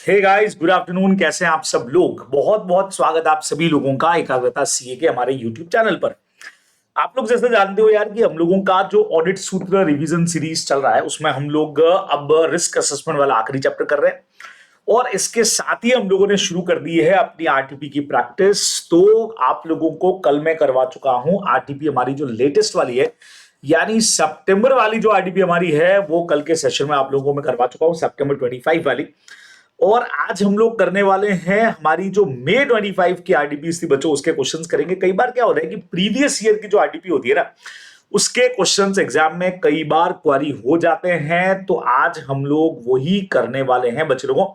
Hey guys, good afternoon. कैसे हैं आप सब लोग? बहुत बहुत स्वागत आप सभी लोगों का एकाग्रता सीए के हमारे यूट्यूब चैनल पर। आप लोग जैसे जानते हो यार कि हम लोगों का जो ऑडिट सूत्र रिवीजन सीरीज चल रहा है उसमें हम लोग अब रिस्क असेसमेंट वाला आखिरी चैप्टर कर रहे हैं और इसके साथ ही हम लोगों ने शुरू कर दी है अपनी आरटीपी की प्रैक्टिस। तो आप लोगों को कल मैं करवा चुका हूं आरटीपी हमारी जो लेटेस्ट वाली है, यानी सितंबर वाली जो आरटीपी हमारी है वो कल के सेशन में आप लोगों को मैं करवा चुका हूं, सितंबर 25 वाली। और आज हम लोग करने वाले हैं हमारी जो मई 25 की आरडीपी थी बच्चों, उसके क्वेश्चंस करेंगे। कई बार क्या हो रहा है कि प्रीवियस ईयर की जो आरडीपी होती है ना, उसके क्वेश्चंस एग्जाम में कई बार क्वारी हो जाते हैं। तो आज हम लोग वही करने वाले हैं बच्चे लोगों,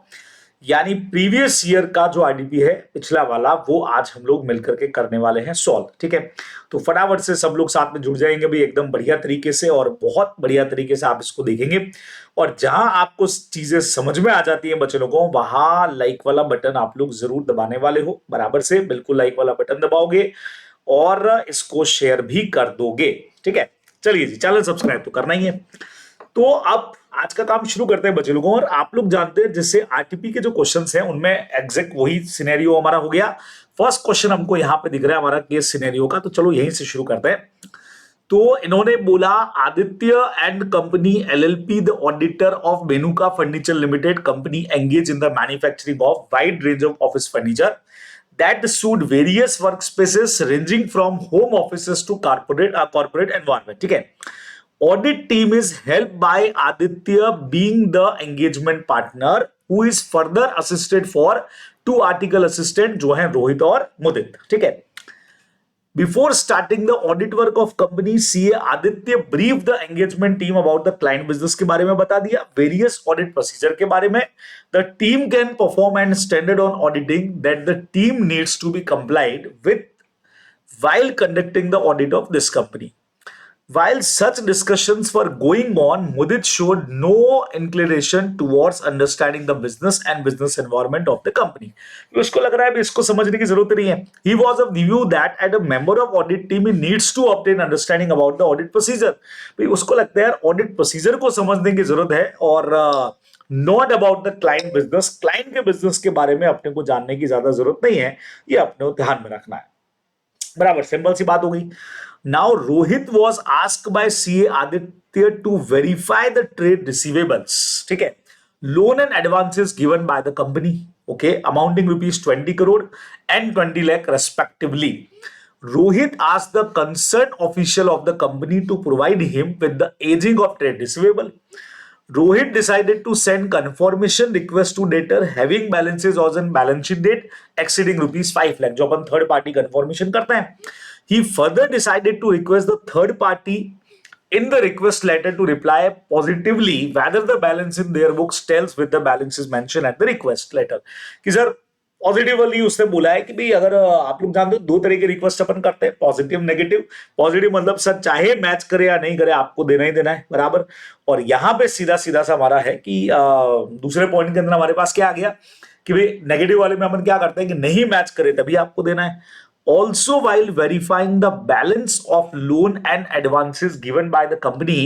यानी प्रीवियस ईयर का जो आईडीपी है पिछला वाला, वो आज हम लोग मिलकर के करने वाले हैं सॉल्व। ठीक है, तो फटाफट से सब लोग साथ में जुड़ जाएंगे भी एकदम बढ़िया तरीके से, और बहुत बढ़िया तरीके से आप इसको देखेंगे। और जहां आपको चीजें समझ में आ जाती है बच्चे लोगों, वहां लाइक वाला बटन आप लोग जरूर दबाने वाले हो। बराबर से बिल्कुल लाइक वाला बटन दबाओगे और इसको शेयर भी कर दोगे। ठीक है, चलिए जी, चैनल सब्सक्राइब तो करना ही है। तो अब आज का काम शुरू करते हैं बच्चे लोगों। और आप लोग जानते हैं जैसे आरटीपी के जो क्वेश्चंस हैं उनमें एग्जैक्ट वही सिनेरियो हमारा हो गया। फर्स्ट क्वेश्चन हमको यहां पे दिख रहा है हमारा केस सिनेरियो का, तो चलो यहीं से शुरू करते हैं। तो इन्होंने बोला Aditya and company LLP the auditor of Menuka furniture limited company engage in the manufacturing of wide range of office furniture that suit various workspaces ranging from home offices to corporate environment. ठीक है, audit team is helped by Aditya being the engagement partner who is further assisted for two article assistant जो हैं रोहित और मुदित। ठीक है, before starting the audit work of company, CA Aditya brief the engagement team about the client business के बारे में बता दिया, various audit procedure के बारे में, the team can perform and standard on auditing that the team needs to be complied with while conducting the audit of this company. While such discussions were going on, Mudit showed no inclination towards understanding the business and business environment of the company. उसको लग रहा है इसको समझने की जरूरत नहीं है. He was of the view that as a member of audit team he needs to obtain understanding about the audit procedure. भाई उसको लगता है यार ऑडिट प्रोसीजर को समझने की जरूरत है और not about the client business. Client के बिजनेस के बारे में अपने को जानने की ज्यादा जरूरत नहीं है, ये अपने को ध्यान में रखना है। बराबर, सिंपल सी बात हो गई। Now Rohit was asked by CA Aditya to verify the trade receivables. ठीक है, loan and advances given by the company, okay, amounting rupees 20 crore and 20 lakh respectively. Rohit asked the concerned official of the company to provide him with the aging of trade receivable. Rohit decided to send confirmation request to debtor having balances on balance sheet date exceeding rupees 5 lakh, जो अपन third party confirmation करते हैं। He further decided to request the third party in the request letter to reply positively whether the balance in their books tells with the balances mentioned at the request letter. कि sir positively उसने बोला है कि भाई अगर आप लोग जानते हो दो तरह के रिक्वेस्ट अपन करते हैं, पॉजिटिव नेगेटिव। पॉजिटिव मतलब सर चाहे मैच करे या नहीं करे आपको देना ही देना है, बराबर। और यहां पे सीधा सीधा सा हमारा है कि दूसरे पॉइंट के अंदर हमारे पास क्या आ गया कि भाई नेगेटिव वाले में अपन क्या करते हैं कि नहीं मैच करे तभी आपको देना है। Also, while verifying the balance of loan and advances given by the company,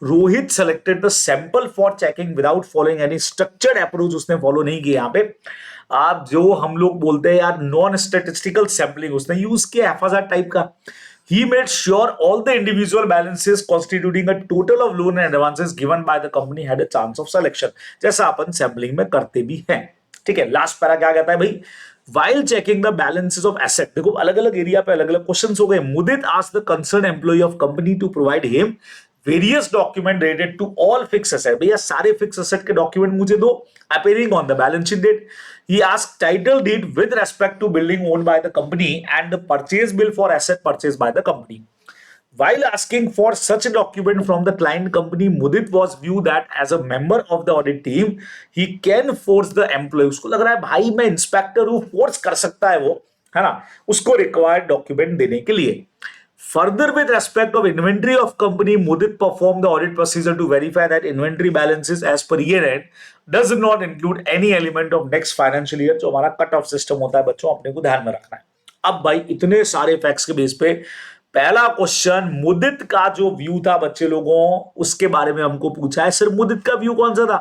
Rohit selected the sample for checking without following any structured approach. उसने follow नहीं किया यहाँ पे। आप जो हम लोग बोलते हैं यार नॉन स्टेटिस्टिकल सैम्पलिंग उसने यूज किया, एफएसआर टाइप का। He made sure all the individual balances constituting a total of loan and advances given by the company had a chance of selection, जैसा अपन सैम्पलिंग में करते भी हैं। ठीक है, लास्ट पैरा क्या कहता है भाई, while checking the balances of asset, देखो अलग अलग एरिया पे अलग अलग क्वेश्चंस हो गए। मुदित asked the concerned employee of company to provide him various document related to all fixed asset। भैया सारे fixed asset के डॉक्यूमेंट मुझे दो appearing on the balance sheet date। He asked title deed with respect to building owned by the company and the purchase bill for asset purchased by the company। While asking for such a document from the client company, Mudit was viewed that as a member of the audit team, he can force the employee। उसको लग रहा है भाई मैं inspector हूं, force कर सकता है वो, है ना, उसको रिक्वायर्ड डॉक्यूमेंट देने के लिए। Further, with respect of inventory of company, Mudit performed the audit procedure to verify that inventory balances as per year end does not include any element of next financial year। जो हमारा cut off system होता है बच्चों, अपने को ध्यान में रखना है। अब भाई इतने सारे फैक्ट्स के बेस पे पहला क्वेश्चन मुदित का जो व्यू था बच्चे लोगों, उसके बारे में हमको पूछा है। सर मुदित का व्यू कौन सा था?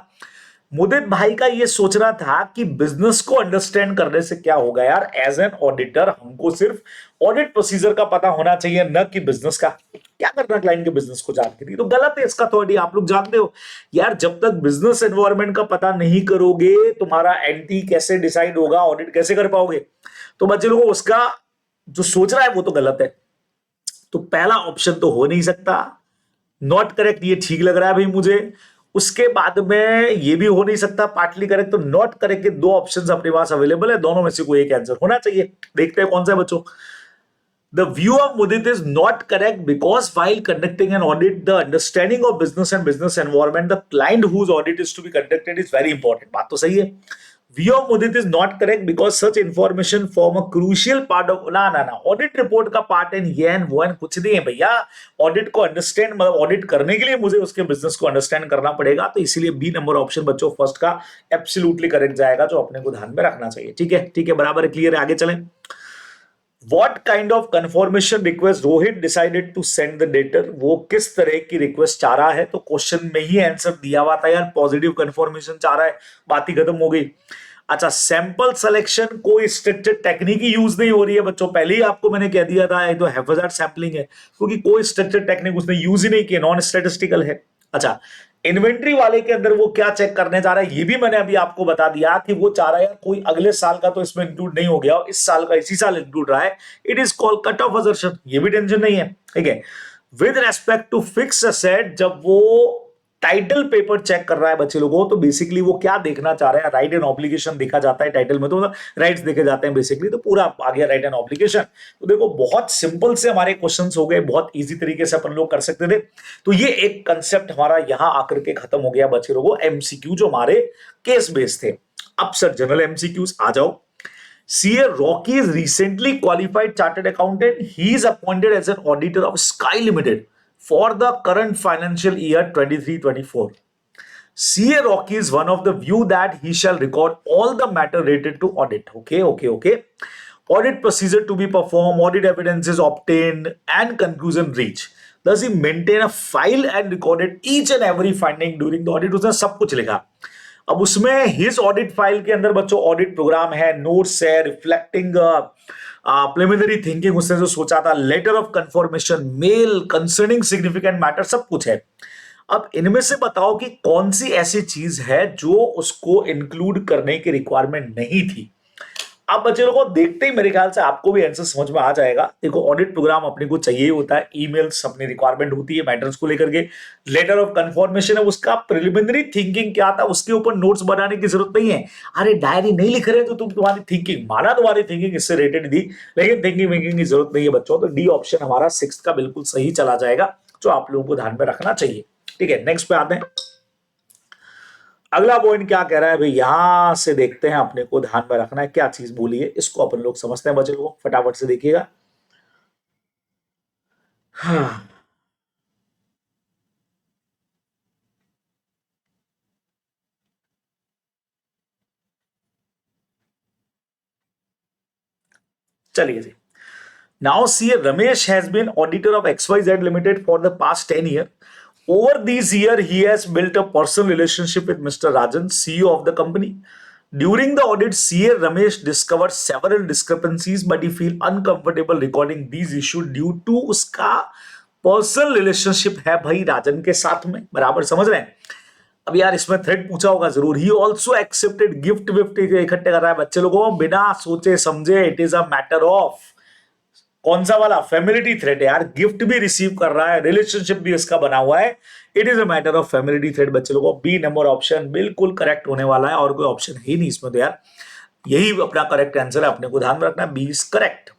मुदित भाई का ये सोचना था कि बिजनेस को अंडरस्टैंड करने से क्या होगा यार, एज एन ऑडिटर हमको सिर्फ ऑडिट प्रोसीजर का पता होना चाहिए, न कि बिजनेस का। क्या करना क्लाइंट के बिजनेस को जान के, तो गलत है इसका थॉट। आप लोग जानते हो यार, जब तक बिजनेस एनवायरनमेंट का पता नहीं करोगे, तुम्हारा एंटी कैसे डिसाइड होगा, ऑडिट कैसे कर पाओगे। तो बच्चे लोगों, उसका जो सोच रहा है वो तो गलत है। तो पहला ऑप्शन तो हो नहीं सकता, नॉट करेक्ट, ये ठीक लग रहा है भाई मुझे। उसके बाद में ये भी हो नहीं सकता पार्टली करेक्ट, तो नॉट करेक्ट के दो ऑप्शंस अपने पास अवेलेबल है, दोनों में से कोई एक आंसर होना चाहिए। देखते हैं कौन सा है बच्चों। The view of Mudit is not correct because while conducting an audit, the understanding of business and business environment, the client whose audit is to be conducted is very important. बात तो सही है। View of Mudit is not correct because such information form a crucial part of ना audit report का part है, ये and वो and कुछ नहीं है भैया। ऑडिट को अंडरस्टैंड, मतलब ऑडिट करने के लिए मुझे उसके बिजनेस को अंडरस्टैंड करना पड़ेगा, तो इसीलिए बी नंबर ऑप्शन बच्चों फर्स्ट का एब्सोल्युटली करेक्ट जाएगा, जो अपने को ध्यान में रखना चाहिए। ठीक है, ठीक है, बराबर है, क्लियर है, आगे चलें। What kind of confirmation request Rohit decided to send the debtor? वो किस तरह की रिक्वेस्ट चाह रहा है, तो क्वेश्चन में ही आंसर दिया हुआ था यार, पॉजिटिव कंफर्मेशन चाह रहा है, बात ही खत्म हो गई। अच्छा, सैंपल सिलेक्शन कोई स्ट्रिक्टेड टेक्निक ही यूज नहीं हो रही है बच्चों, पहले ही आपको मैंने कह दिया था, ये तो हैफाजार्ड सैंपलिंग है, क्योंकि कोई स्ट्रिक्टेड टेक्निक उसने यूज ही नहीं की, नॉन स्टैटिस्टिकल है। अच्छा, इन्वेंट्री वाले के अंदर वो क्या चेक करने जा रहा है, ये भी मैंने अभी आपको बता दिया कि वो चाह रहा है यार कोई अगले साल का तो इसमें इंक्लूड नहीं हो गया, इस साल का इसी साल इंक्लूड रहा है, it is called cut off assertion, ये भी टेंशन नहीं है। ठीक है, with respect to fix asset, जब वो टाइटल पेपर चेक कर रहा है बच्चे लोगों, तो बेसिकली वो क्या देखना चाह रहे हैं, राइट एंड ऑब्लिगेशन देखा जाता है टाइटल में, तो राइट्स देखे जाते हैं बेसिकली, तो पूरा आ गया राइट एंड ऑब्लिगेशन। तो देखो बहुत सिंपल से हमारे क्वेश्चंस हो गए, बहुत इजी तरीके से अपन लोग कर सकते थे। तो ये एक कंसेप्ट हमारा यहां आकर के खत्म हो गया बच्चे लोगों, एमसीक्यू जो हमारे केस बेस्ड थे। अब सर जनरल एमसीक्यूज आ जाओ। CA Rocky is recently qualified chartered accountant. He is appointed as an auditor of Sky Limited for the current financial year 23-24. CA Rocky is one of the view that he shall record all the matter related to audit. Okay. Audit procedure to be performed, audit evidence is obtained, and conclusion reach. Does he maintain a file and recorded each and every finding during the audit? उसने सब कुछ लिखा। अब उसमें his audit file के अंदर बच्चों audit programme है, नोट्स है, रिफ्लेक्टिंग प्रिलिमिनरी थिंकिंग उसने जो सोचा था, letter of confirmation, mail concerning significant matter, सब कुछ है। अब इनमें से बताओ कि कौन सी ऐसी चीज है जो उसको इंक्लूड करने की रिक्वायरमेंट नहीं थी। अब बच्चे लोगों को देखते ही मेरे ख्याल से आपको भी आंसर समझ में आ जाएगा। देखो ऑडिट प्रोग्राम अपने को चाहिए होता है, ईमेल्स अपनी रिक्वायरमेंट होती है मैटर्स को लेकर के, लेटर ऑफ कंफर्मेशन है, उसका प्रिलिमिनरी थिंकिंग क्या था उसके ऊपर नोट्स बनाने की जरूरत नहीं है। अरे डायरी नहीं लिख रहे तो तुम तुम्हारी थिंकिंग, माना तुम्हारी थिंकिंग इससे रिलेटेड थी, लेकिन थिंकिंग मेकिंग की जरूरत नहीं है बच्चों। तो डी ऑप्शन हमारा 6 का बिल्कुल सही चला जाएगा, जो आप लोगों को ध्यान में रखना चाहिए। ठीक है, नेक्स्ट पे आते हैं। अगला पॉइंट क्या कह रहा है भाई, यहां से देखते हैं, अपने को ध्यान में रखना है क्या चीज बोली है, इसको अपन लोग समझते हैं बच्चे लोगों, फटाफट से देखिएगा। हाँ। चलिए जी, now CA Ramesh has been auditor of XYZ Limited for the past 10 years. Over these years, he has built a personal relationship with Mr. Rajan, CEO of the company. During the audit, CA Ramesh discovered several discrepancies, but he feel uncomfortable recording these issues due to उसका personal relationship है भाई राजन के साथ में, बराबर समझ रहे हैं। अब यार इसमें थ्रेड पूछा होगा जरूर, ही ऑल्सो एक्सेप्टेड गिफ्ट विफ्ट इकट्ठे कर रहा है बच्चे लोगों बिना सोचे समझे, it is a matter of कौन सा वाला, फैमिलिटी थ्रेड है यार, गिफ्ट भी रिसीव कर रहा है, रिलेशनशिप भी इसका बना हुआ है, it is a matter of familiarity threat बच्चे लोगों। बी नंबर ऑप्शन बिल्कुल करेक्ट होने वाला है, और कोई ऑप्शन ही नहीं इसमें, तो यार यही अपना करेक्ट आंसर है, अपने को ध्यान में रखना, B is correct.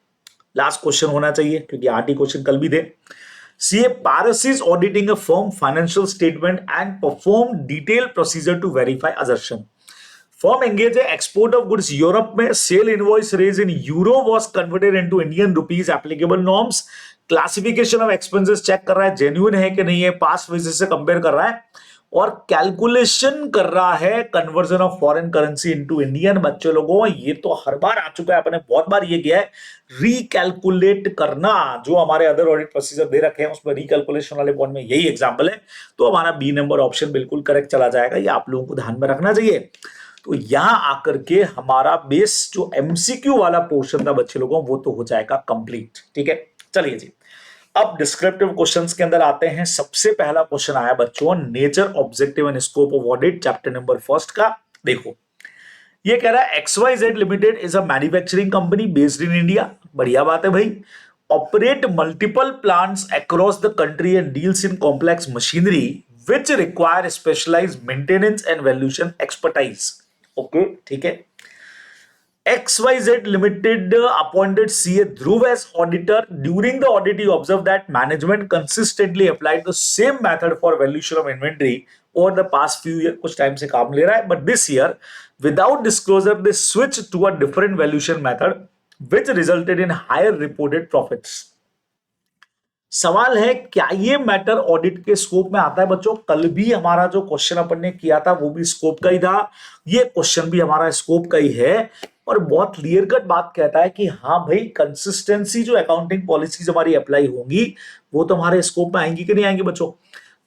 Last question होना चाहिए क्योंकि 8 ही क्वेश्चन कल भी थे। CA Paras is auditing a firm financial statement and perform detailed procedure to verify assertion. Firm engaged export of goods Europe में, sale invoice raised in euro was converted into Indian rupees, applicable norms, classification of expenses check कर रहा है, genuine है कि नहीं है, past basis से compare कर रहा है, और कैलकुलेशन कर रहा है conversion of foreign currency into Indian. बच्चों लोगों ये तो हर बार आ चुका है, अपने बहुत बार ये किया है, रिकैलकुलेट करना। जो हमारे अदर ऑडिट प्रोसीजर दे रखे हैं उसमें रिकैलकुलेशन वाले पॉइंट में यही एग्जांपल है, तो हमारा बी नंबर ऑप्शन बिल्कुल करेक्ट चला जाएगा। ये आप लोगों को ध्यान में रखना चाहिए। तो यहां आकर के हमारा बेस जो एमसीक्यू वाला पोर्शन था बच्चे लोगों वो तो हो जाएगा कंप्लीट। ठीक है, चलिए जी अब डिस्क्रिप्टिव क्वेश्चंस के अंदर आते हैं। सबसे पहला क्वेश्चन आया बच्चों nature, objective and scope of audit, chapter number first का। देखो ये कह रहा है XYZ limited is a manufacturing company based in India. बढ़िया बात है भाई। Operate multiple plants across the country and deals in complex machinery which require specialised maintenance and valuation expertise. Okay ठीक है। XYZ Limited appointed CA Dhruv as auditor. During the audit, he observed that management consistently applied the same method for valuation of inventory over the past few years. कुछ time से काम ले रहा है, but this year, without disclosure, they switched to a different valuation method, which resulted in higher reported profits. सवाल है क्या ये मैटर ऑडिट के स्कोप में आता है बच्चों? कल भी हमारा जो क्वेश्चन अपन ने किया था वो भी स्कोप का ही था, ये क्वेश्चन भी हमारा स्कोप का ही है और बहुत क्लियर कट बात कहता है कि हाँ भाई कंसिस्टेंसी जो अकाउंटिंग पॉलिसीज हमारी अप्लाई होंगी वो तो हमारे स्कोप में आएंगी कि नहीं आएंगी बच्चों।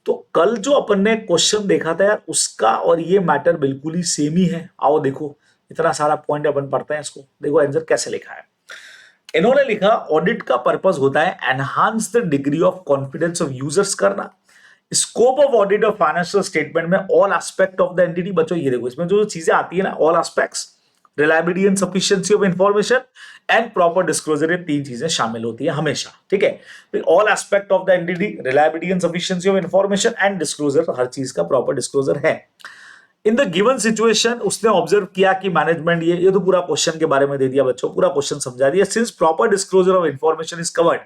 तो कल जो अपन ने क्वेश्चन देखा था यार उसका और ये मैटर बिल्कुल ही सेम ही है। आओ देखो इतना सारा पॉइंट अपन पढ़ते हैं इसको, देखो आंसर कैसे लिखा है। इन्होंने लिखा ऑडिट का पर्पस होता है enhance the degree of confidence of users करना। Scope of audit of financial statement में all aspect of the entity. बच्चों ये देखो इसमें जो चीजें आती है ना, all aspects, reliability and sufficiency of information and proper disclosure, ये तीन चीजें शामिल होती है हमेशा। ठीक है, all aspect of the entity, reliability and sufficiency of information and disclosure, हर चीज का प्रॉपर डिस्क्लोजर है। इन द गिवन सिचुएशन उसने ऑब्जर्व किया कि मैनेजमेंट ये तो पूरा क्वेश्चन के बारे में दे दिया बच्चों, पूरा क्वेश्चन समझा दिया। Since proper disclosure of information is covered,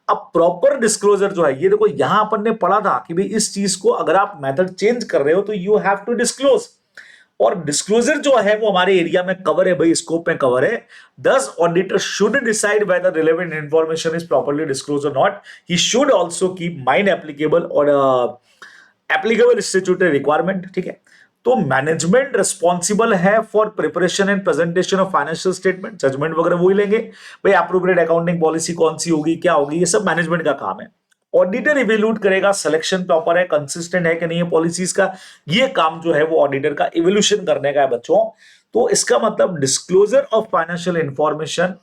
अब प्रॉपर डिस्क्लोजर जो है ये देखो यहां अपन ने पढ़ा था कि भाई इस चीज को अगर आप मेथड चेंज कर रहे हो तो यू हैव टू डिस्क्लोज, और डिस्क्लोजर जो है वो हमारे एरिया में कवर है भाई, स्कोप में कवर है। Thus auditor should decide whether relevant information is properly disclose or not. He should also keep mind applicable or applicable statutory requirement. ठीक है, तो मैनेजमेंट रिस्पॉन्सिबल है for preparation and presentation of financial statement, judgement वगैरह वही लेंगे भाई, appropriate accounting policy कौन सी होगी क्या होगी, ये सब मैनेजमेंट का काम है। ऑडिटर इवेल्यूट करेगा सिलेक्शन प्रॉपर है, कंसिस्टेंट है कि नहीं है पॉलिसीज का, ये काम जो है वो ऑडिटर का इवोल्यूशन करने का है बच्चों। तो इसका मतलब disclosure of financial information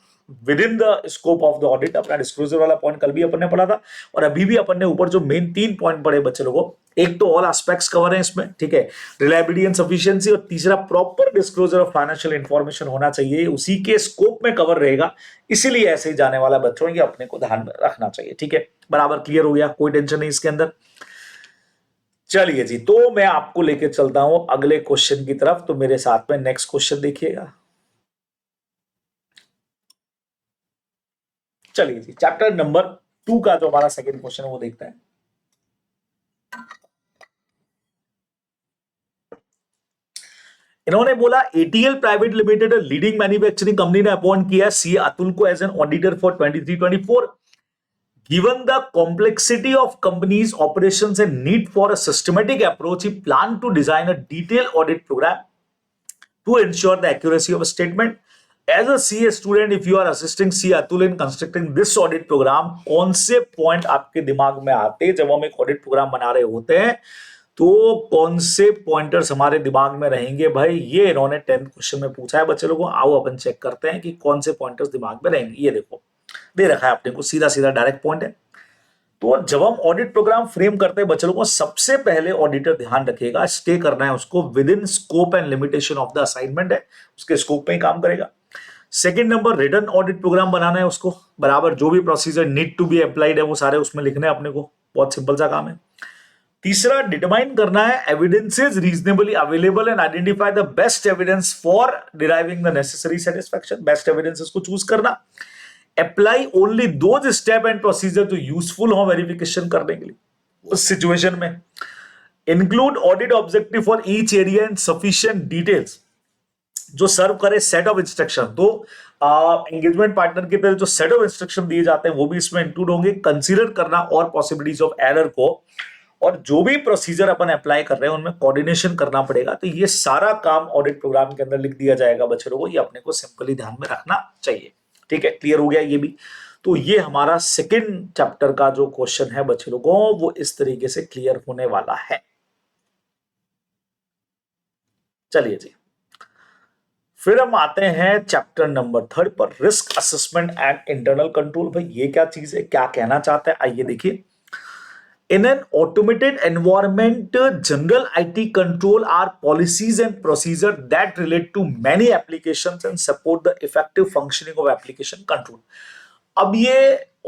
with in the scope of the audit. अपना डिस्क्लोजर वाला पॉइंट कल भी अपन ने पढ़ा था और अभी भी अपन ने ऊपर जो मेन तीन पॉइंट पढ़े बच्चे लोगों, एक तो ऑल एस्पेक्ट्स कवर है इसमें, ठीक है, रिलायबिलिटी एंड सफिशिएंसी, और तीसरा proper disclosure of financial information होना चाहिए, उसी के स्कोप में कवर रहेगा, इसीलिए ऐसे ही जाने वाला बच्चों ये अपने को ध्यान में रखना चाहिए। ठीक है, बराबर क्लियर हो गया, कोई टेंशन नहीं इसके अंदर। चलिए जी, तो मैं आपको लेके चलता हूं अगले क्वेश्चन की तरफ, तो मेरे साथ में नेक्स्ट क्वेश्चन देखिएगा। चलिए जी, चैप्टर नंबर 2 का जो हमारा सेकंड क्वेश्चन है वो देखते हैं। इन्होंने बोला ATL private limited leading manufacturing company ने अपॉइंट किया सीए अतुल को as an auditor for 23-24। Given the complexity of company's operations and need for a systematic approach, he planned to design a detailed audit program to ensure the accuracy of a statement. As a CA student, if you are assisting CA Atul in constructing this audit program, कौन से point आपके दिमाग में आते हैं जब हम एक ऑडिट प्रोग्राम बना रहे होते हैं, तो कौन से पॉइंटर्स हमारे दिमाग में रहेंगे भाई? ये इन्होंने 10th क्वेश्चन में पूछा है बच्चे लोगों। आओ अपन चेक करते हैं कि कौन से पॉइंटर्स दिमाग में रहेंगे। ये देखो दे रखा है अपने को, सीधा सीधा डायरेक्ट पॉइंट है। तो जब हम ऑडिट प्रोग्राम फ्रेम करते हैं बच्चे लोगों, सबसे पहले ऑडिटर ध्यान रखेगा स्टे करना है उसको within scope and limitation of the assignment है, उसके स्कोप में ही काम करेगा। Second number, written audit program बनाना है उसको, बराबर जो भी procedure need to be applied है वो सारे उसमें लिखने हैं अपने को, बहुत सिंपल सा काम है। तीसरा, डिटरमाइन करना है evidences reasonably available and identify the best evidence for deriving the necessary satisfaction, best evidences को चूज करना। Apply only those step and procedure जो यूजफुल हो वेरिफिकेशन करने के लिए उस सिचुएशन में। Include audit objective for each area and sufficient details, जो सर्व करे सेट ऑफ इंस्ट्रक्शन। तो एंगेजमेंट पार्टनर की तरफ जो सेट ऑफ इंस्ट्रक्शन दिए जाते हैं वो भी इसमें इंक्लूड होंगे। कंसीडर करना और पॉसिबिलिटीज ऑफ एरर को, और जो भी प्रोसीजर अपन अप्लाई कर रहे हैं उनमें कोऑर्डिनेशन करना पड़ेगा। तो ये सारा काम ऑडिट प्रोग्राम के अंदर लिख दिया जाएगा बच्चे लोगों को, ये अपने को सिंपली ध्यान में रखना चाहिए। ठीक है, क्लियर हो गया ये भी। तो ये हमारा सेकंड चैप्टर का जो क्वेश्चन है बच्चे लोगों वो इस तरीके से क्लियर होने वाला है। चलिए जी, फिर हम आते हैं चैप्टर नंबर 3 पर, risk assessment and internal control. भाई ये क्या चीज है, क्या कहना चाहता है, आइए देखिए। In an automated environment, general IT control are policies and procedures that relate to many applications and support the effective functioning of application control. अब ये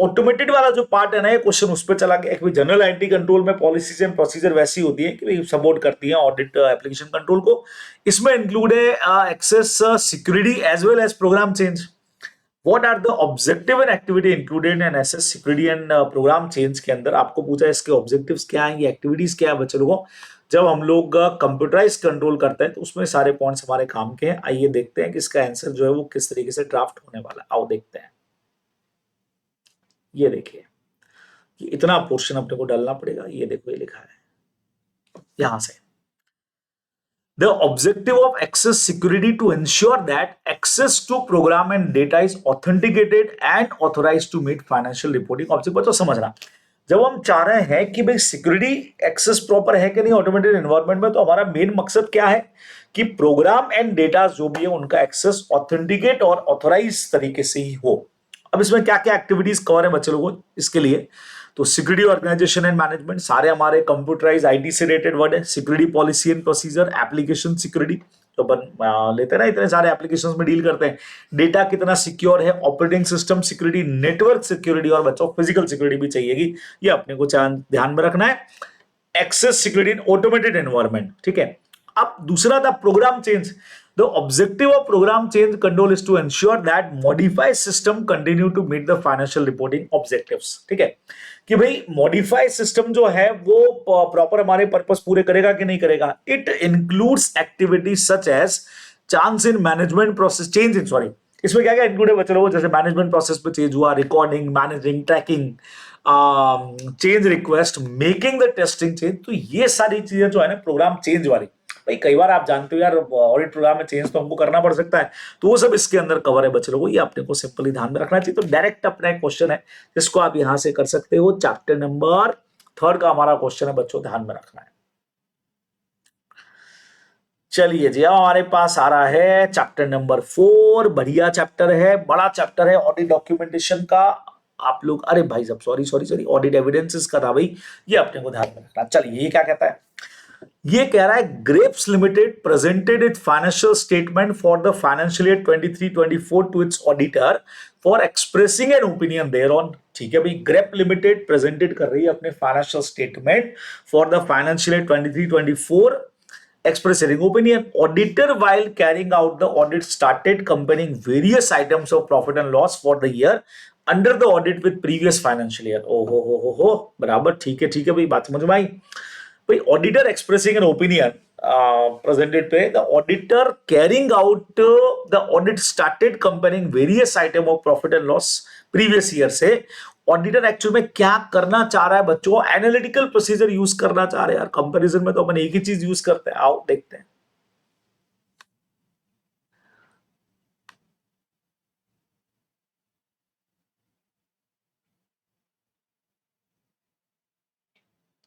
ऑटोमेटेड वाला जो पार्ट है ना, ये क्वेश्चन उस पर चला गया कि जनरल आईटी कंट्रोल में पॉलिसीज एंड प्रोसीजर वैसी होती है कि सपोर्ट करती है ऑडिट एप्लीकेशन कंट्रोल को। इसमें इंक्लूड है access security as well as program change. What are the objective and activity included in SS security and program change के अंदर आपको पूछा है इसके ऑब्जेक्टिव्स क्या हैं, ये एक्टिविटीज क्या है बच्चे लोगों। जब हम लोग कंप्यूटराइज कंट्रोल करते हैं तो उसमें सारे पॉइंट्स हमारे काम के हैं। आइए देखते हैं कि इसका आंसर जो है वो किस तरीके से ड्राफ्ट होने वाला है। आओ देखते हैं। ये देखिए, ये इतना पोर्शन अपने को डालना पड़ेगा। ये देखो, ये लिखा है यहां से, the objective of access security to ensure that access to program and data is authenticated and authorized to meet financial reporting objective। बच्चों समझना, जब हम चाह रहे हैं कि भाई सिक्योरिटी एक्सेस प्रॉपर है कि नहीं ऑटोमेटेड एनवायरनमेंट में, तो हमारा मेन मकसद क्या है कि प्रोग्राम एंड डेटा जो भी है उनका एक्सेस ऑथेंटिकेट और ऑथोराइज तरीके से ही हो। अब इसमें क्या क्या एक्टिविटीज कवर है बच्चे लोगों इसके लिए, तो सिक्योरिटी ऑर्गेनाइजेशन एंड मैनेजमेंट, सारे हमारे कंप्यूटराइज आईटी से रिलेटेड वर्ड है। Security policy and procedure, application security, तो अपन लेते हैं ना, इतने सारे एप्लीकेशंस में डील करते हैं। डेटा कितना सिक्योर है, operating system security, network security, और बच्चों फिजिकल सिक्योरिटी भी चाहिएगी, ये अपने को ध्यान में रखना है। Access security in automated environment, ठीक है। अब दूसरा था program change. The objective of program change control is to ensure that modified system continue to meet the financial reporting objectives। ठीक है, कि भाई मॉडिफाइड सिस्टम जो है वो प्रॉपर हमारे पर्पस पूरे करेगा कि नहीं करेगा। It includes activities such as chance in management process change in, sorry, इसमें क्या क्या इंक्लूड है बच्चे लोगों, जैसे मैनेजमेंट प्रोसेस पे चेंज हुआ, recording, managing, tracking, change request, making the testing change. तो ये सारी चीजें जो है ना प्रोग्राम चेंज वाली, भाई कई बार आप जानते हो यार ऑडिट प्रोग्राम में चेंज तो हमको करना पड़ सकता है, तो वो सब इसके अंदर कवर है बच्चे लोगों, ये अपने को सिंपली ध्यान में रखना चाहिए। तो डायरेक्ट अपना एक क्वेश्चन है जिसको आप यहां से कर सकते हो। चैप्टर नंबर 3 का हमारा क्वेश्चन है बच्चों, ध्यान में रखना है। चलिए जी, अब हमारे पास आ रहा है चैप्टर नंबर 4। बढ़िया चैप्टर है, बड़ा चैप्टर है ऑडिट डॉक्यूमेंटेशन का। आप लोग, अरे भाई साहब सॉरी ऑडिट एविडेंसेस का था भाई, ये अपने को ध्यान में रखना। चलिए, ये क्या कहता है, ये कह रहा है grapes limited presented it financial statement for the financial year 23-24 to its auditor for expressing an opinion thereon. ठीक है भाई, ग्रेप लिमिटेड प्रेजेंटेड कर रही है अपने financial statement for the financial year 23-24 expressing opinion. Auditor while carrying out the audit started comparing various items of profit and loss for the year under the audit with previous financial year। हो बराबर, ठीक है भाई, बात समझ में आई भाई। Auditor expressing an opinion presented पे, the auditor carrying out the audit started comparing various item of profit and loss previous year से। ऑडिटर एक्चुअल में क्या करना चाह रहा है बच्चों, एनालिटिकल प्रोसीजर यूज करना चाह रहे हैं यार। कंपैरिजन में तो अपन एक ही चीज यूज करते हैं, आओ देखते हैं।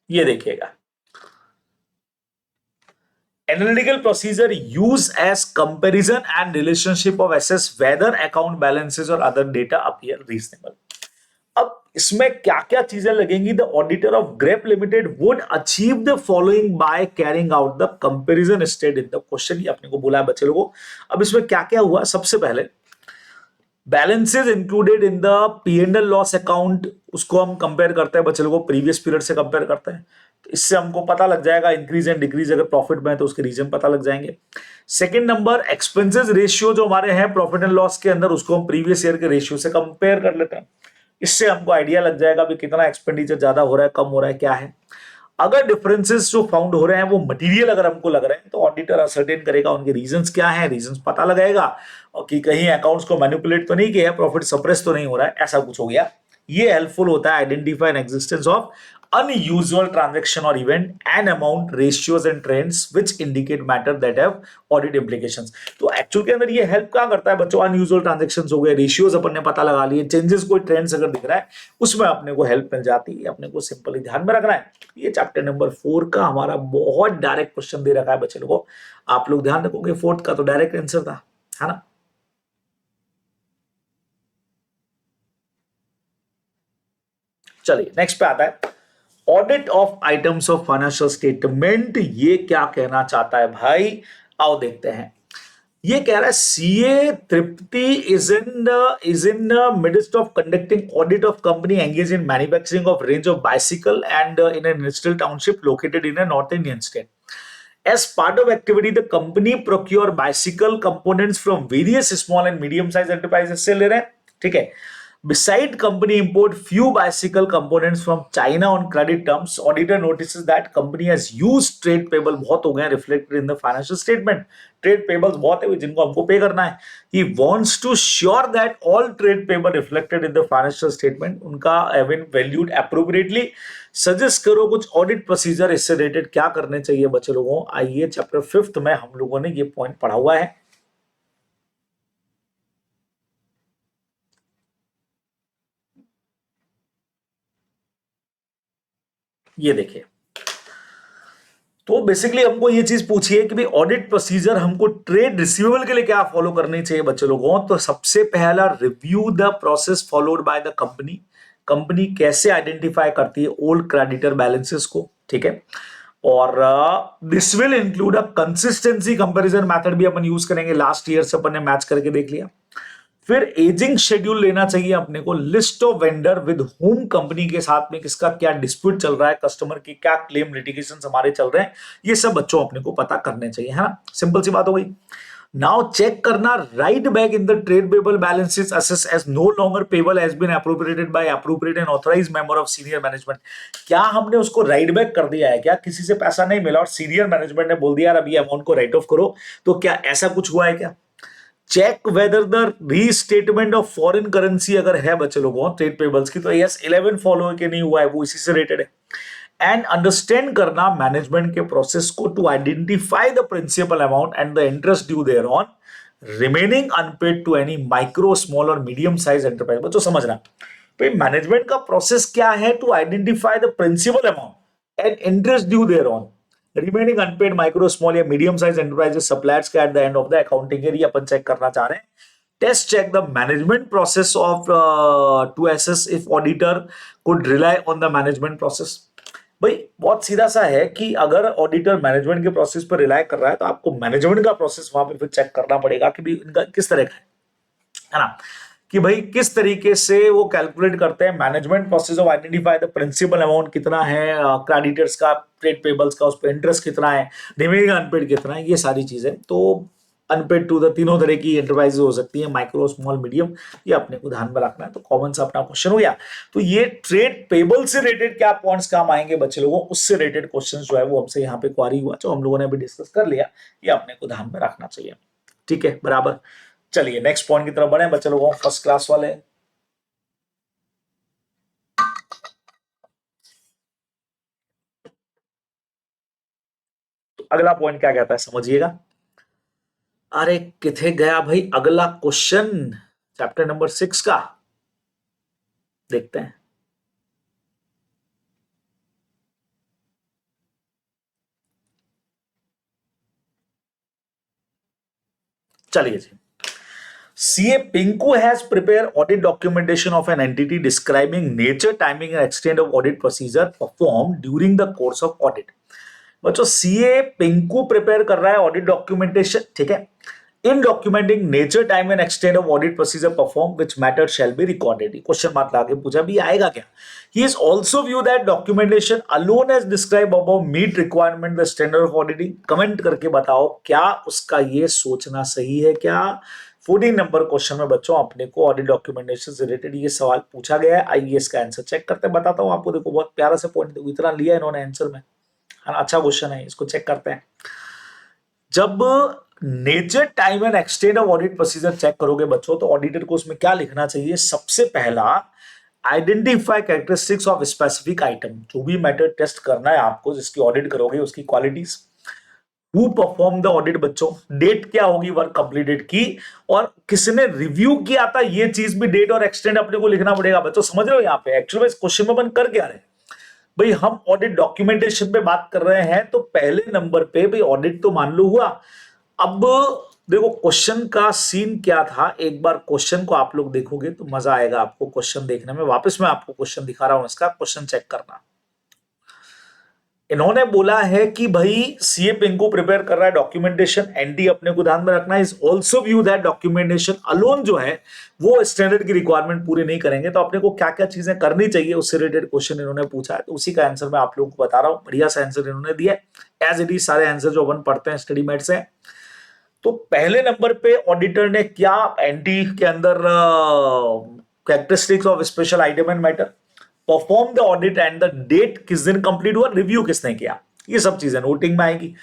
ये देखिएगा, analytical procedure use as comparison and relationship of assess whether account balances और अदर डेटा अपीयर रीजनेबल। अब इसमें क्या क्या चीजें लगेंगी, the auditor of grape limited would achieve the following by carrying out the comparison state in the question. ये अपने को बोला है बच्चे लोगों। अब इसमें क्या क्या हुआ, सबसे पहले balances included in the P&L loss account, उसको हम कंपेयर करते हैं बच्चे लोगों, प्रीवियस पीरियड से कंपेयर करते हैं, तो इससे हमको पता लग जाएगा इंक्रीज एंड डिक्रीज। अगर प्रॉफिट में है तो उसके रीजन पता लग जाएंगे। सेकंड नंबर, एक्सपेंसेस रेशियो जो हमारे हैं प्रॉफिट एंड लॉस के अंदर, उसको हम प्रीवियस ईयर के रेशियो से कंपेयर कर लेते हैं। इससे हमको आइडिया लग जाएगा भी कितना एक्सपेंडिचर ज्यादा हो रहा है, कम हो रहा है, क्या है। अगर डिफरेंसेस जो फाउंड हो रहे हैं वो मटेरियल अगर हमको लग रहे हैं, तो ऑडिटर असर्टेन करेगा उनके रीजंस क्या हैं, रीजंस पता लगाएगा, और कि कहीं अकाउंट्स को मैनिपुलेट तो नहीं किया, प्रॉफिट सप्रेस तो नहीं हो रहा है, ऐसा कुछ हो गया। ये हेल्पफुल होता है identify an existence of unusual transaction or event, an amount, ratios and trends which indicate matter that have audit implications. तो एक्चुअल के अंदर ये हेल्प क्या करता है बच्चों? अनयूजुअल ट्रांजेक्शंस हो गए, रेशियोज अपन ने पता लगा लिए, चेंजेस कोई ट्रेंड्स अगर दिख रहा है उसमें अपने को हेल्प मिल जाती है, अपने को सिंपली ध्यान में रखना है। ये चैप्टर नंबर 4 का हमारा बहुत डायरेक्ट क्वेश्चन दे रखा है बच्चे लोगों, आप लोग ध्यान रखोगे। 4th का तो डायरेक्ट आंसर था, है ना। चलिए नेक्स्ट पे आता है audit of items of financial statement. ये क्या कहना चाहता है भाई, आओ देखते हैं। ये कह रहा है CA Tripti is in midst of conducting audit of company engage in manufacturing of range of bicycle and in an industrial township located in a north Indian state. As part of activity, the company procure bicycle components from various small and medium sized enterprises से ले रहे हैं, ठीक है। Beside company import few bicycle components from China on credit terms, auditor notices that company has used trade payable बहुत हो गए reflected in the financial statement. Trade payables बहुत है जिनको हमको पे करना है। He wants to sure that all trade payable reflected in the financial statement उनका have been valued appropriately. Suggest करो कुछ ऑडिट प्रोसीजर इससे रिलेटेड क्या करने चाहिए बच्चे लोगों। आइए चैप्टर 5th में हम लोगों ने ये पॉइंट पढ़ा हुआ है। ये देखिए, तो बेसिकली हमको ये चीज पूछी है कि भाई ऑडिट प्रोसीजर हमको ट्रेड रिसीवेबल के लिए क्या फॉलो करनी चाहिए बच्चे लोगों। तो सबसे पहला, review the process followed by the company. Company कैसे आइडेंटिफाई करती है ओल्ड क्रेडिटर बैलेंसेस को, ठीक है। और this will include a consistency comparison method भी अपन यूज करेंगे, लास्ट ईयर से अपन ने मैच करके देख लिया। फिर एजिंग शेड्यूल लेना चाहिए अपने को, list of vendor with home company के साथ में किसका क्या डिस्प्यूट चल रहा है, कस्टमर की क्या क्लेम लिटिगेशन हमारे चल रहे हैं, ये सब बच्चों अपने को पता करने चाहिए, है ना। सिंपल सी बात हो गई। नाउ चेक करना write back in the trade payable balances assess as no longer payable has been appropriated by appropriate and authorised member of senior management. क्या हमने उसको राइट बैक कर दिया है क्या? किसी से पैसा नहीं मिला और सीनियर मैनेजमेंट ने बोल दिया यार अभी अमाउंट को राइट ऑफ करो, तो क्या ऐसा कुछ हुआ है क्या? Check whether the restatement of foreign currency अगर है बच्चे लोगों ट्रेड पेबल्स की, तो यस 11 फॉलो के नहीं हुआ है, वो इसी से रिलेटेड है। एंड अंडरस्टैंड करना मैनेजमेंट के प्रोसेस को to identify the principal amount and the interest due thereon remaining unpaid to any micro small और मीडियम साइज एंटरप्राइज। बच्चों समझना भाई मैनेजमेंट का प्रोसेस क्या है, to identify the principal amount and interest due thereon remaining unpaid micro small या medium size enterprises suppliers के at the end of the accounting year अपन चेक करना चाह रहे हैं। Test check the management process of to assess if auditor could rely on the management process. भाई बहुत सीधा सा है कि अगर ऑडिटर मैनेजमेंट के प्रोसेस पर रिलाई कर रहा है तो आपको मैनेजमेंट का प्रोसेस वहां पे फिर चेक करना पड़ेगा कि भी इनका किस तरह का है ना, कि भाई किस तरीके से वो कैलकुलेट करते हैं management process of identify the principal amount कितना है क्रेडिटर्स का, ट्रेड पेबल्स का, उस पर इंटरेस्ट कितना है, रिमेनिंग अनपेड कितना है, ये सारी चीजें। तो अनपेड टू द तीनों तरह की एंटरप्राइज हो सकती है, माइक्रो स्मॉल मीडियम, ये अपने को ध्यान में रखना है। तो कॉमन सा अपना क्वेश्चन हो गया। तो ये ट्रेड पेबल से रिलेटेड क्या पॉइंट्स काम आएंगे बच्चे लोगों, उससे रिलेटेड क्वेश्चन जो है वो हमसे यहाँ पे क्वारी हुआ, जो हम लोगों ने अभी डिस्कस कर लिया, ये अपने को ध्यान में रखना चाहिए, ठीक है बराबर। चलिए नेक्स्ट पॉइंट की तरफ बढ़े बच्चे लोगों, फर्स्ट क्लास वाले। तो अगला पॉइंट क्या कहता है समझिएगा। अरे किथे गया भाई अगला क्वेश्चन, चैप्टर नंबर 6 का देखते हैं। चलिए जी। CA Pinku has prepared audit documentation of an entity describing nature, timing, and extent of audit procedure performed during the course of audit. बच्चों सीए पिंकू प्रिपेयर कर रहा है ऑडिट डॉक्यूमेंटेशन, ठीक है। In documenting nature time and extent of audit procedure perform which matter shall be recorded. Question mark लाके पूछा भी आएगा क्या। He is also view that documentation alone as describe above meet requirement the standard of auditing. Comment करके बताओ क्या उसका ये सोचना सही है क्या। 14 नंबर क्वेश्चन में बच्चों अपने को ऑडिट डॉक्यूमेंटेशन से रिलेटेड ये सवाल पूछा गया है। आइए इसका आंसर चेक करते हैं, बताता हूं आपको। देखो बहुत प्यारा सा पॉइंट इतना लिया इन्होंने आंसर में, अच्छा क्वेश्चन है, इसको चेक करते हैं। जब nature time and extent of audit procedure check करोगे बच्चों, तो ऑडिटर को उसमें क्या लिखना चाहिए, सबसे पहला identify characteristics of specific item, जो भी मैटर टेस्ट करना है आपको, जिसकी ऑडिट करोगे उसकी qualities. Who perform the audit, बच्चों डेट क्या होगी वर्क कंप्लीटेड की, और किसने रिव्यू किया था, ये चीज भी डेट और एक्सटेंड अपने को लिखना पड़ेगा। बच्चों समझ रहे हो यहाँ पे एक्चुअली इस क्वेश्चन में अपन कर क्या रहे हैं भाई, हम ऑडिट डॉक्यूमेंटेशन पे बात कर रहे हैं, तो पहले नंबर पे भाई ऑडिट तो मान लो हुआ। अब देखो क्वेश्चन का सीन क्या था, एक बार क्वेश्चन को आप लोग देखोगे तो मजा आएगा आपको क्वेश्चन देखने में। वापस मैं आपको क्वेश्चन दिखा रहा हूं, इसका क्वेश्चन चेक करना। इन्होंने बोला है कि भाई सीए पिंकू प्रिपेयर कर रहा है डॉक्यूमेंटेशन, एनडी अपने को ध्यान में रखना है, is also view that documentation alone जो है वो स्टैंडर्ड की रिक्वायरमेंट पूरी नहीं करेंगे, तो अपने को क्या क्या चीजें करनी चाहिए उससे रिलेटेड क्वेश्चन इन्होंने पूछा है। तो उसी का आंसर मैं आप लोगों को बता रहा हूं, बढ़िया सा आंसर इन्होंने दिया है। एज इट इज सारे आंसर जो अपन पढ़ते हैं स्टडी मेट से। तो पहले नंबर पे ऑडिटर ने क्या एनडी के अंदर characteristics of special item and matter, perform the audit and the date किस दिन कंप्लीट हुआ, रिव्यू किसने किया, ये सब चीजें नोटिंग में आएगी।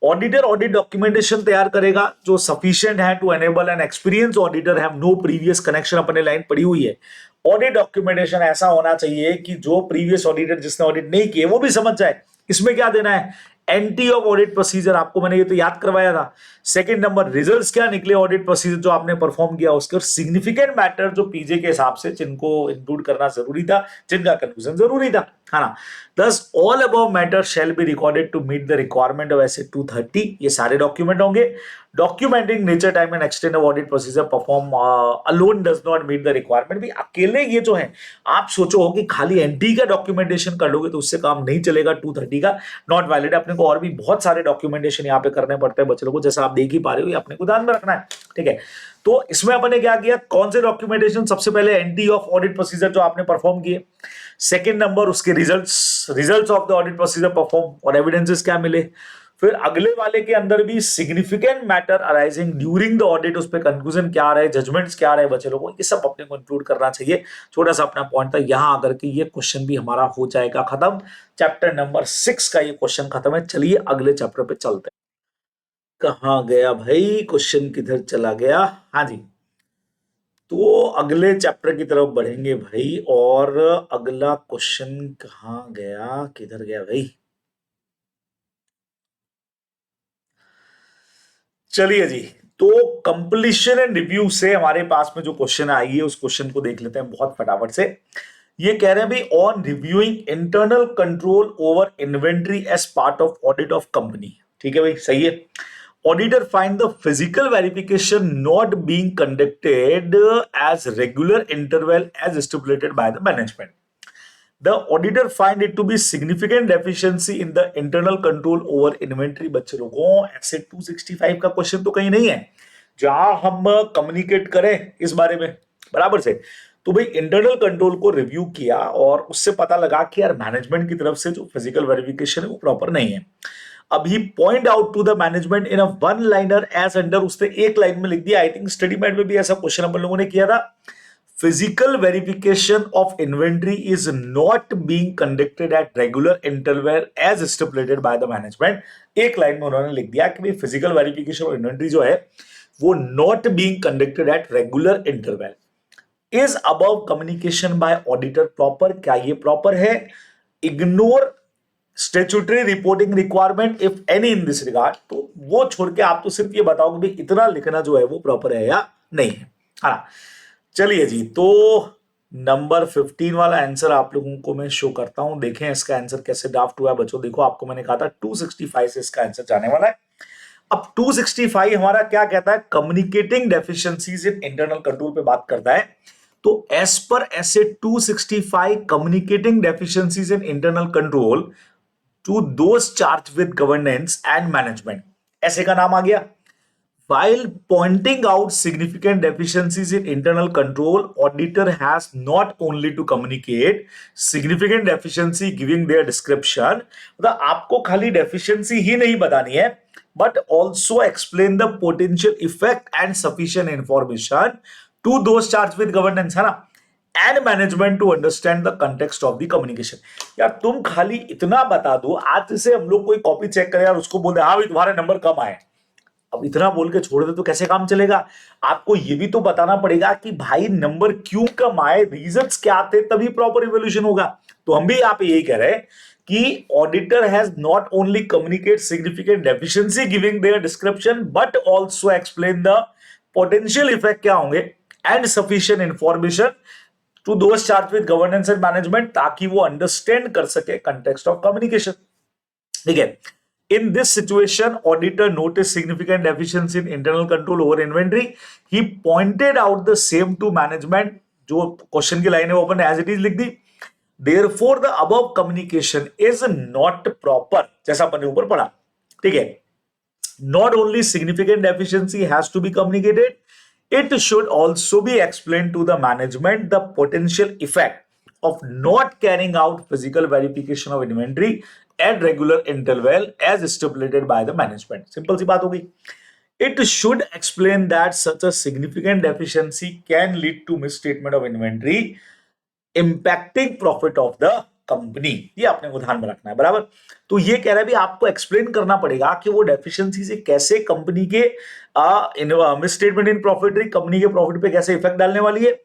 ऑडिटर ऑडिट डॉक्यूमेंटेशन तैयार करेगा जो सफिशिएंट है to enable an experience auditor have no previous connection, अपने लाइन पड़ी हुई है। ऑडिट डॉक्यूमेंटेशन ऐसा होना चाहिए कि जो प्रीवियस ऑडिटर जिसने ऑडिट नहीं किए वो भी समझ जाए इसमें क्या देना है। एंटी ऑफ ऑडिट प्रोसीजर, आपको मैंने ये तो याद करवाया था। सेकंड नंबर रिजल्ट्स क्या निकले ऑडिट प्रोसीजर जो आपने परफॉर्म किया उसके, और सिग्निफिकेंट मैटर जो पीजे के हिसाब से जिनको इंक्लूड करना जरूरी था, जिनका कंक्लूजन जरूरी था, है ना। Thus all above matter shall be recorded to meet the requirement of S 230, ये सारे डॉक्यूमेंट होंगे। Documenting nature time and extent of audit procedure perform alone does not meet the requirement, भी अकेले ये जो है आप सोचो कि खाली एनटी का डॉक्यूमेंटेशन कर लोगे तो उससे काम नहीं चलेगा, 230 का नॉट वैलिड। अपने को और भी बहुत सारे डॉक्यूमेंटेशन यहाँ पे करने पड़ते हैं बच्चों को, जैसा आप देख ही पा रहे हो, ये अपने को ध्यान में रखना है, ठीक है। तो इसमें अपने क्या किया, कौन से डॉक्यूमेंटेशन, सबसे पहले एंटी ऑफ ऑडिट प्रोसीजर जो आपने परफॉर्म किए। सेकंड नंबर उसके results of the audit procedure perform और एविडेंसेस क्या मिले। फिर अगले वाले के अंदर भी significant matter arising during the audit, उस पर कंक्लूजन क्या आ रहा है, जजमेंट्स क्या आ रहे हैं बच्चे लोगों को, ये सब अपने को इंक्लूड करना चाहिए। छोटा सा अपना पॉइंट था, यहां आकर के ये क्वेश्चन भी हमारा हो जाएगा खत्म। चैप्टर नंबर 6 का ये क्वेश्चन खत्म है। चलिए अगले चैप्टर पे चलते हैं। कहाँ गया भाई क्वेश्चन, किधर चला गया, हाँ जी। तो अगले चैप्टर की तरफ बढ़ेंगे भाई, और अगला क्वेश्चन कहाँ गया, किधर गया भाई। चलिए जी, तो कंप्लीशन एंड रिव्यू से हमारे पास में जो क्वेश्चन आई है उस क्वेश्चन को देख लेते हैं बहुत फटाफट से। ये कह रहे हैं भाई, on reviewing internal control over inventory as part of audit of company, ठीक है भाई, सही है। Auditor find the physical verification not being conducted as regular interval as stipulated by the management. The auditor find it to be significant deficiency in the internal control over inventory। बच्चे लोगों ऐसे 265 का question तो कहीं नहीं है जहां हम कम्युनिकेट करें इस बारे में, बराबर से। तो भाई इंटरनल कंट्रोल को रिव्यू किया और उससे पता लगा कि यार मैनेजमेंट की तरफ से जो फिजिकल वेरिफिकेशन है वो प्रॉपर नहीं है। अभी point out to the management in a one liner as under, उसने एक लाइन में लिख दिया। आई थिंक स्टडी मेट में भी ऐसा क्वेश्चन हम लोगों ने किया था। Physical verification of inventory is not being conducted at regular interval as stipulated by the management। एक लाइन में उन्होंने लिख दिया कि फिजिकल वेरिफिकेशन ऑफ इन्वेंट्री जो है वो not being conducted at regular interval. Is above communication bye auditor proper, क्या ये प्रॉपर है। Ignore statutory reporting requirement if any in this regard, तो वो छोड़ के आप तो सिर्फ ये बताओ कि इतना लिखना जो है वो प्रॉपर है या नहीं है, हाँ। चलिए जी, तो नंबर 15 वाला आंसर आप लोगों को मैं शो करता हूं, देखें इसका आंसर कैसे ड्राफ्ट हुआ है बच्चों। देखो आपको मैंने कहा था 265 से इसका आंसर जाने वाला है। अब 265 हमारा क्या कहता है, communicating deficiencies in internal control पे बात करता है। तो as per SA 265 communicating deficiencies in internal control to those charge with governance and management, SA का नाम आ गया। While pointing out significant deficiencies in internal control, auditor has not only to communicate significant deficiency giving their description, मतलब आपको खाली deficiency ही नहीं बतानी है, but also explain the potential effect and sufficient information to those charged with governance, है ना, and management to understand the context of the communication। यार तुम खाली इतना बता दो, आज से हम लोग कोई कॉपी चेक करें यार उसको बोल दे हाँ भाई तुम्हारे नंबर कम आए, अब इतना बोल के छोड़ दे तो कैसे काम चलेगा? आपको ये भी तो बताना पड़ेगा कि भाई नंबर क्यों कम आए, रीजंस क्या थे, तभी प्रॉपर इवोल्यूशन होगा। तो हम भी यहाँ पे यही कह रहे हैं कि auditor has not only communicate significant deficiency giving their description but also explain the potential effect क्या होंगे and sufficient information to those charge with governance and management, ताकि वो अंडरस्टैंड कर सके कंटेक्स्ट ऑफ कम्युनिकेशन। ठीक है, in this situation auditor noticed significant deficiency in internal control over inventory. He pointed out the same to management. जो question की line है वो अपन एज इट इज लिख दी। Therefore the above communication is not proper, जैसा अपन ने ऊपर पढ़ा। ठीक है, not only significant deficiency has to be communicated, it should also be explained to the management the potential effect of not carrying out physical verification of inventory at regular interval as stipulated by the management. Simple सी बात हो गई। It should explain that such a significant deficiency can lead to misstatement of inventory impacting profit of the company. ये आपने को ध्यान में रखना है, बराबर। तो ये कह रहा है भी आपको एक्सप्लेन करना पड़ेगा कि वो डेफिशिएंसी से कैसे कंपनी के मिसस्टेटमेंट इन प्रॉफिट कंपनी के प्रॉफिट पे कैसे इफेक्ट डालने वाली है।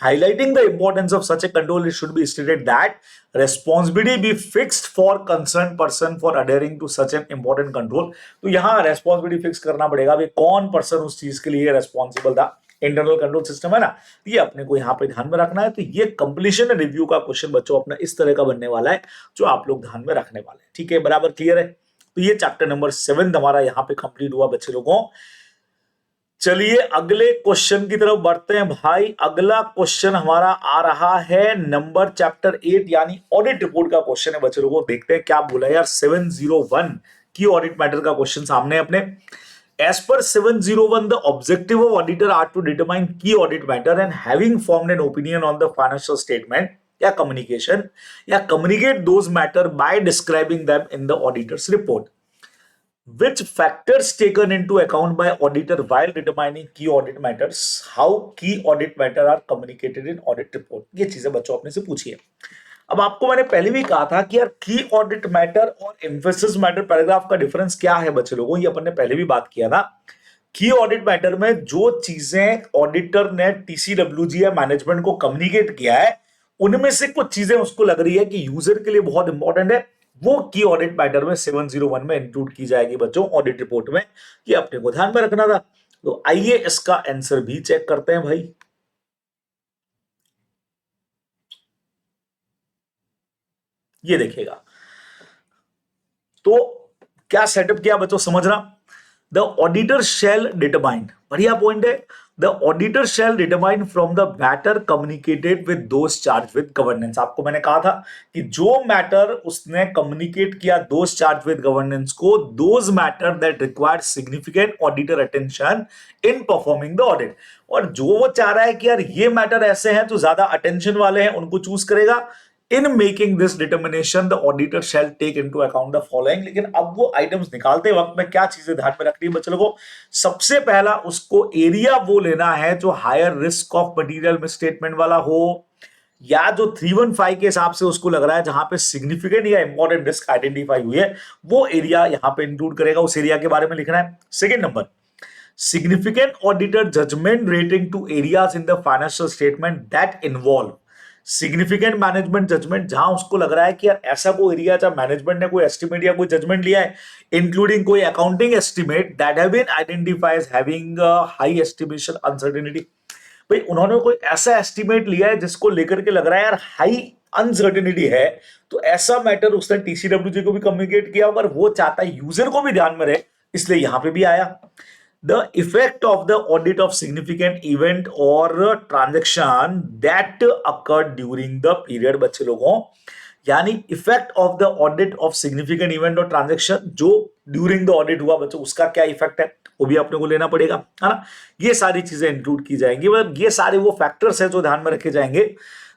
Highlighting the importance of such a control, it should be stated that responsibility be fixed for concerned person for adhering to such an important control। तो यहाँ responsibility fix करना पड़ेगा भी कौन पर्सन उस चीज के लिए रेस्पॉन्सिबल था। इंटरनल कंट्रोल सिस्टम है ना, ये अपने को यहाँ पे ध्यान में रखना है। तो ये कंप्लीशन रिव्यू का क्वेश्चन बच्चों अपना इस तरह का बनने वाला है जो आप लोग ध्यान में रखने वाले हैं। ठीक है, बराबर क्लियर है। तो ये चैप्टर नंबर 7 हमारा यहाँ पे कंप्लीट हुआ बच्चे लोगों। चलिए अगले क्वेश्चन की तरफ बढ़ते हैं भाई। अगला क्वेश्चन हमारा आ रहा है नंबर चैप्टर 8 यानी ऑडिट रिपोर्ट का क्वेश्चन है बच्चे लोगों। देखते हैं क्या बोला यार। 701 की ऑडिट मैटर का क्वेश्चन सामने अपने। As per 701, the objective of auditor are to determine key audit matter and having formed an opinion on the financial statement या communication या communicate those matter by describing them in the auditor's report. Which factors taken into account by auditor while determining key audit matters? How key audit matter are communicated in audit report? ये चीजें बच्चों अपने से पूछिए। अब आपको मैंने पहले भी कहा था कि यार की ऑडिट मैटर और एम्फेसिस मैटर पैराग्राफ का डिफरेंस क्या है बच्चे लोगों, ये अपन ने पहले भी बात किया था। की ऑडिट मैटर में जो चीजें ऑडिटर ने टीसीडब्ल्यूजी या मैनेजमेंट को कम्युनिकेट किया है उनमें से कुछ चीजें उसको लग रही है कि यूजर के लिए बहुत इंपॉर्टेंट है, वो की ऑडिट मैटर में 701 में इंक्लूड की जाएगी बच्चों ऑडिट रिपोर्ट में। ये अपने को ध्यान में रखना था। तो आइए इसका आंसर भी चेक करते हैं भाई। ये देखिएगा तो क्या सेटअप किया बच्चों, समझना। द ऑडिटर शैल डिटरमाइन, बढ़िया पॉइंट है। The auditor shall determine from the matter communicated with those charge with governance. आपको मैंने कहा था कि जो मैटर उसने कम्युनिकेट किया दोज चार्ज विद गवर्नेंस को, those matter that required significant auditor attention in performing the audit. और जो वो चाह रहा है कि यार ये मैटर ऐसे हैं जो ज्यादा अटेंशन वाले हैं उनको चूज करेगा। In making this determination, the auditor shall take into account the following। लेकिन अब वो आइटम्स निकालते वक्त में क्या चीजें ध्यान में रखनी है बच्चों को। सबसे पहला उसको एरिया वो लेना है जो higher risk of material misstatement वाला हो, या जो 315 के हिसाब से उसको लग रहा है जहां पे सिग्निफिकेंट या इंपॉर्टेंट रिस्क आइडेंटिफाई हुई है, वो एरिया यहां पे इंक्लूड करेगा। उस एरिया के बारे में लिखना है। Second number, significant auditor judgment rating to areas in the financial statement that involve significant management judgement, जहां उसको लग रहा है कि यार ऐसा कोई एरिया जहां मैनेजमेंट ने कोई एस्टिमेट या कोई जजमेंट लिया है, इंक्लूडिंग कोई accounting estimate that have been identified as having high estimation uncertainty. भाई उन्होंने कोई ऐसा एस्टिमेट लिया है जिसको लेकर के लग रहा है यार हाई अनसर्टेनिटी है, तो ऐसा मैटर उसने टीसीडब्ल्यूजी को भी कम्युनिकेट किया अगर वो चाहता है यूजर को भी ध्यान में रहे, इसलिए यहां पे भी आया। The effect of the audit of significant event or transaction that occurred during the period बच्चे लोगों, यानी effect of the audit of significant event और ट्रांजैक्शन जो ड्यूरिंग द ऑडिट हुआ बच्चों, उसका क्या इफेक्ट है वो भी अपने को लेना पड़ेगा, है ना। ये सारी चीजें इंक्लूड की जाएंगी, मतलब ये सारे वो फैक्टर्स हैं जो ध्यान में रखे जाएंगे।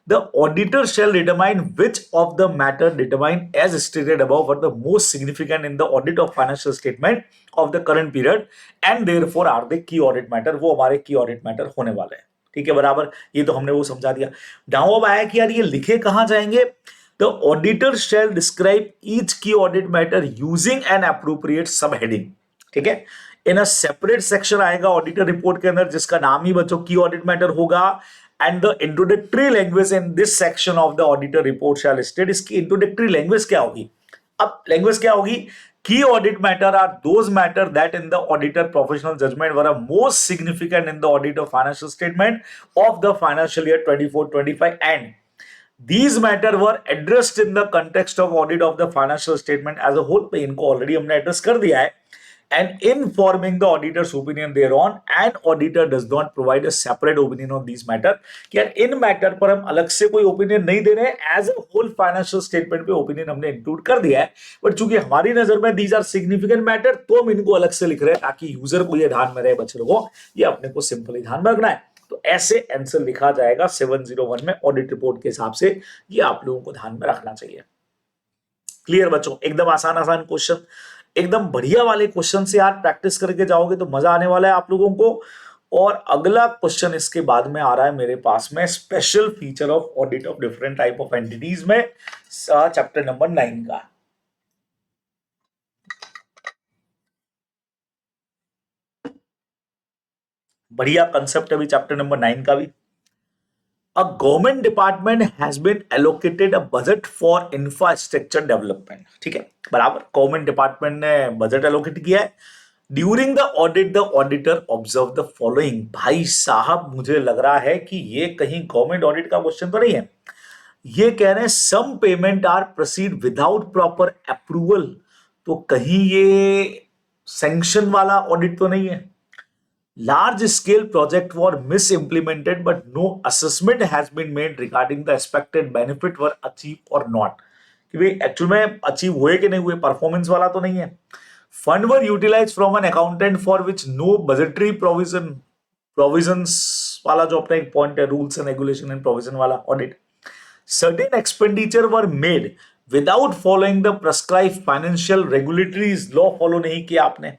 The auditor shall determine which of the matter determined as stated above are the most significant in the audit of financial statement of the current period and therefore are the key audit matter। वो हमारे key audit matter होने वाले हैं। ठीक है, बराबर। ये तो हमने वो समझा दिया। डाउन अब आया कि यार ये लिखे कहां जाएंगे। The auditor shall describe each key audit matter using an appropriate subheading। ठीक है, इन अ सेपरेट सेक्शन आएगा ऑडिटर रिपोर्ट के अंदर जिसका नाम ही बच्चों की ऑडिट मैटर होगा। And the introductory language in this section of the auditor report shell state. इसकी इंट्रोडक्टरी लैंग्वेज क्या होगी? अब लैंग्वेज क्या होगी? Key audit matter are those matter that in the auditor professional judgment were most significant in the audit of financial statement of the financial year 24-25 and these matter were addressed in the context of audit of the financial statement as a whole। पे इनको already हमने address कर दिया है। and informing the auditor's opinion thereon and auditor does not provide a separate opinion on these matter कि यार इन matter पर हम अलग से कोई ओपिनियन नहीं दे रहे हैं। As a whole financial statement पे ओपिनियन हमने इंक्लूड कर दिया है, बट चूंकि हमारी नजर में दीज आर सिग्निफिकेंट मैटर तो हम इनको अलग से लिख रहे हैं ताकि यूजर को ये ध्यान में रहे, बच्चे लोगों ये अपने को सिंपली ध्यान में रखना है। तो ऐसे आंसर लिखा जाएगा 701 में ऑडिट रिपोर्ट के हिसाब से, ये आप लोगों को ध्यान में रखना चाहिए। क्लियर बच्चों? एकदम आसान आसान क्वेश्चन, एकदम बढ़िया वाले क्वेश्चन से यार प्रैक्टिस करके जाओगे तो मजा आने वाला है आप लोगों को। और अगला क्वेश्चन इसके बाद में आ रहा है मेरे पास में, special feature of audit of different type of entities में चैप्टर नंबर 9 का। बढ़िया कंसेप्ट है भी चैप्टर नंबर 9 का भी। A government department has been allocated a budget for infrastructure development। ठीक है, बराबर। गवर्नमेंट डिपार्टमेंट ने बजट एलोकेट किया है। During the audit the auditor observe the following. भाई साहब मुझे लग रहा है कि ये कहीं गवर्नमेंट ऑडिट का क्वेश्चन तो नहीं है। ये कह रहे हैं some payment are proceed without proper approval, तो कहीं ये सैंक्शन वाला ऑडिट तो नहीं है। Large scale project were misimplemented but no assessment has been made regarding the expected benefit were achieved or not। कि भाई एक्चुअल में अचीव हुए कि नहीं हुए, परफॉर्मेंस वाला तो नहीं है। Fund were utilise from an accountant for which no budgetary provisions वाला जो अपना एक पॉइंट है, rules and regulation and provision वाला audit. Certain expenditure were made without following the prescribe financial regulatories, law follow नहीं किया आपने।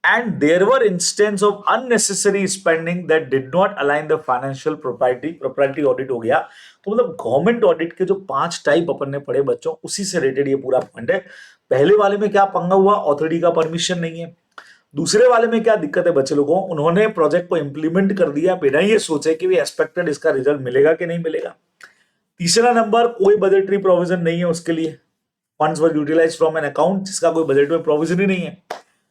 And there were instances of unnecessary spending that did not align the financial propriety audit हो गया। तो मतलब government audit के जो 5 टाइप अपन ने पढ़े बच्चों, उसी से रिलेटेड ये पूरा पॉइंट है। पहले वाले में क्या पंगा हुआ? ऑथोरिटी का परमिशन नहीं है। दूसरे वाले में क्या दिक्कत है बच्चे लोगों? उन्होंने प्रोजेक्ट को इंप्लीमेंट कर दिया बिना ये सोचे कि भी एक्सपेक्टेड इसका रिजल्ट मिलेगा कि नहीं मिलेगा। तीसरा नंबर, कोई बजटरी प्रोविजन नहीं है उसके लिए। Funds were utilise from an account जिसका कोई बजट में प्रोविजन ही नहीं है।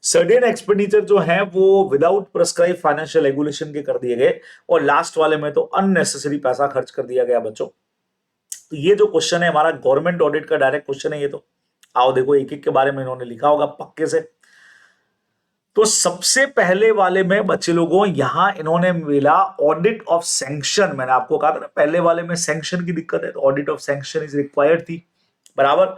सर्टेन एक्सपेंडिचर जो है वो विदाउट प्रेस्क्राइब फाइनेंशियल रेगुलेशन के कर दिए गए। और लास्ट वाले में तो अननेसेसरी पैसा खर्च कर दिया गया बच्चों। तो ये जो क्वेश्चन है हमारा गवर्नमेंट ऑडिट का डायरेक्ट क्वेश्चन है ये। तो आओ देखो एक एक के बारे में इन्होंने लिखा होगा पक्के से। तो सबसे पहले वाले में बच्चे लोगों यहां इन्होंने मिला ऑडिट ऑफ सैंक्शन। मैंने आपको कहा था ना पहले वाले में सैंक्शन की दिक्कत है, तो audit of sanction is required थी, बराबर।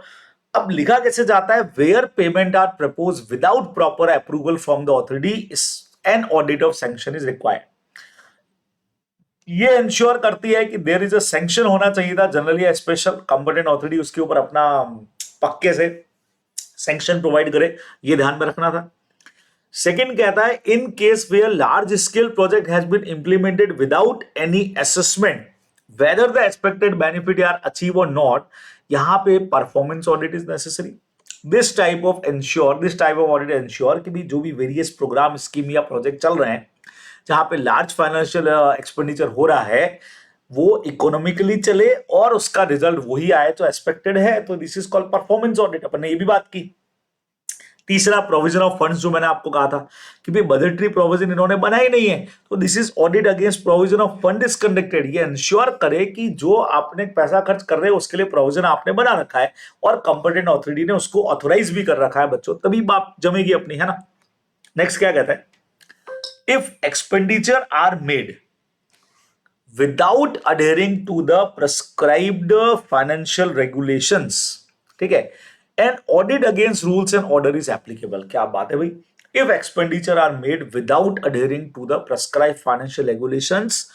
अब लिखा कैसे जाता है? Where payment are propose without proper approval from the authority an audit of sanction is required. ये इंश्योर करती है कि देयर इज अ सैंक्शन होना चाहिए था जनरली, स्पेशल कंपिटेंट ऑथोरिटी उसके ऊपर अपना पक्के से सैंक्शन प्रोवाइड करे, ये ध्यान में रखना था। सेकेंड कहता है in case where large scale project has been implemented without any assessment whether the expected benefit are achieve or not, यहां पे performance audit is necessary. This type of audit ensure कि भी जो भी वेरियस प्रोग्राम स्कीम या project चल रहे हैं जहां पे लार्ज फाइनेंशियल एक्सपेंडिचर हो रहा है वो इकोनॉमिकली चले और उसका रिजल्ट वही आए जो एक्सपेक्टेड है, तो this is called performance audit. अपन ने ये भी बात की। तीसरा, प्रोविजन ऑफ फंड्स, जो मैंने आपको कहा था कि भाई बजटरी प्रोविजन इन्होंने बनाई नहीं है, तो this is audit against provision of fund is conducted. ये इंश्योर करे कि जो आपने पैसा खर्च कर रहे हैं उसके लिए प्रोविजन आपने बना रखा है और कंपिटेंट ऑथोरिटी ने उसको ऑथोराइज भी कर रखा है बच्चों, तभी बात जमेगी अपनी, है ना। नेक्स्ट क्या कहता है? If expenditure are made without adhering to the prescribed financial regulations, ठीक है, and audit against rules and order is applicable. क्या बात है भाई? If expenditure are made without adhering to the prescribe financial regulations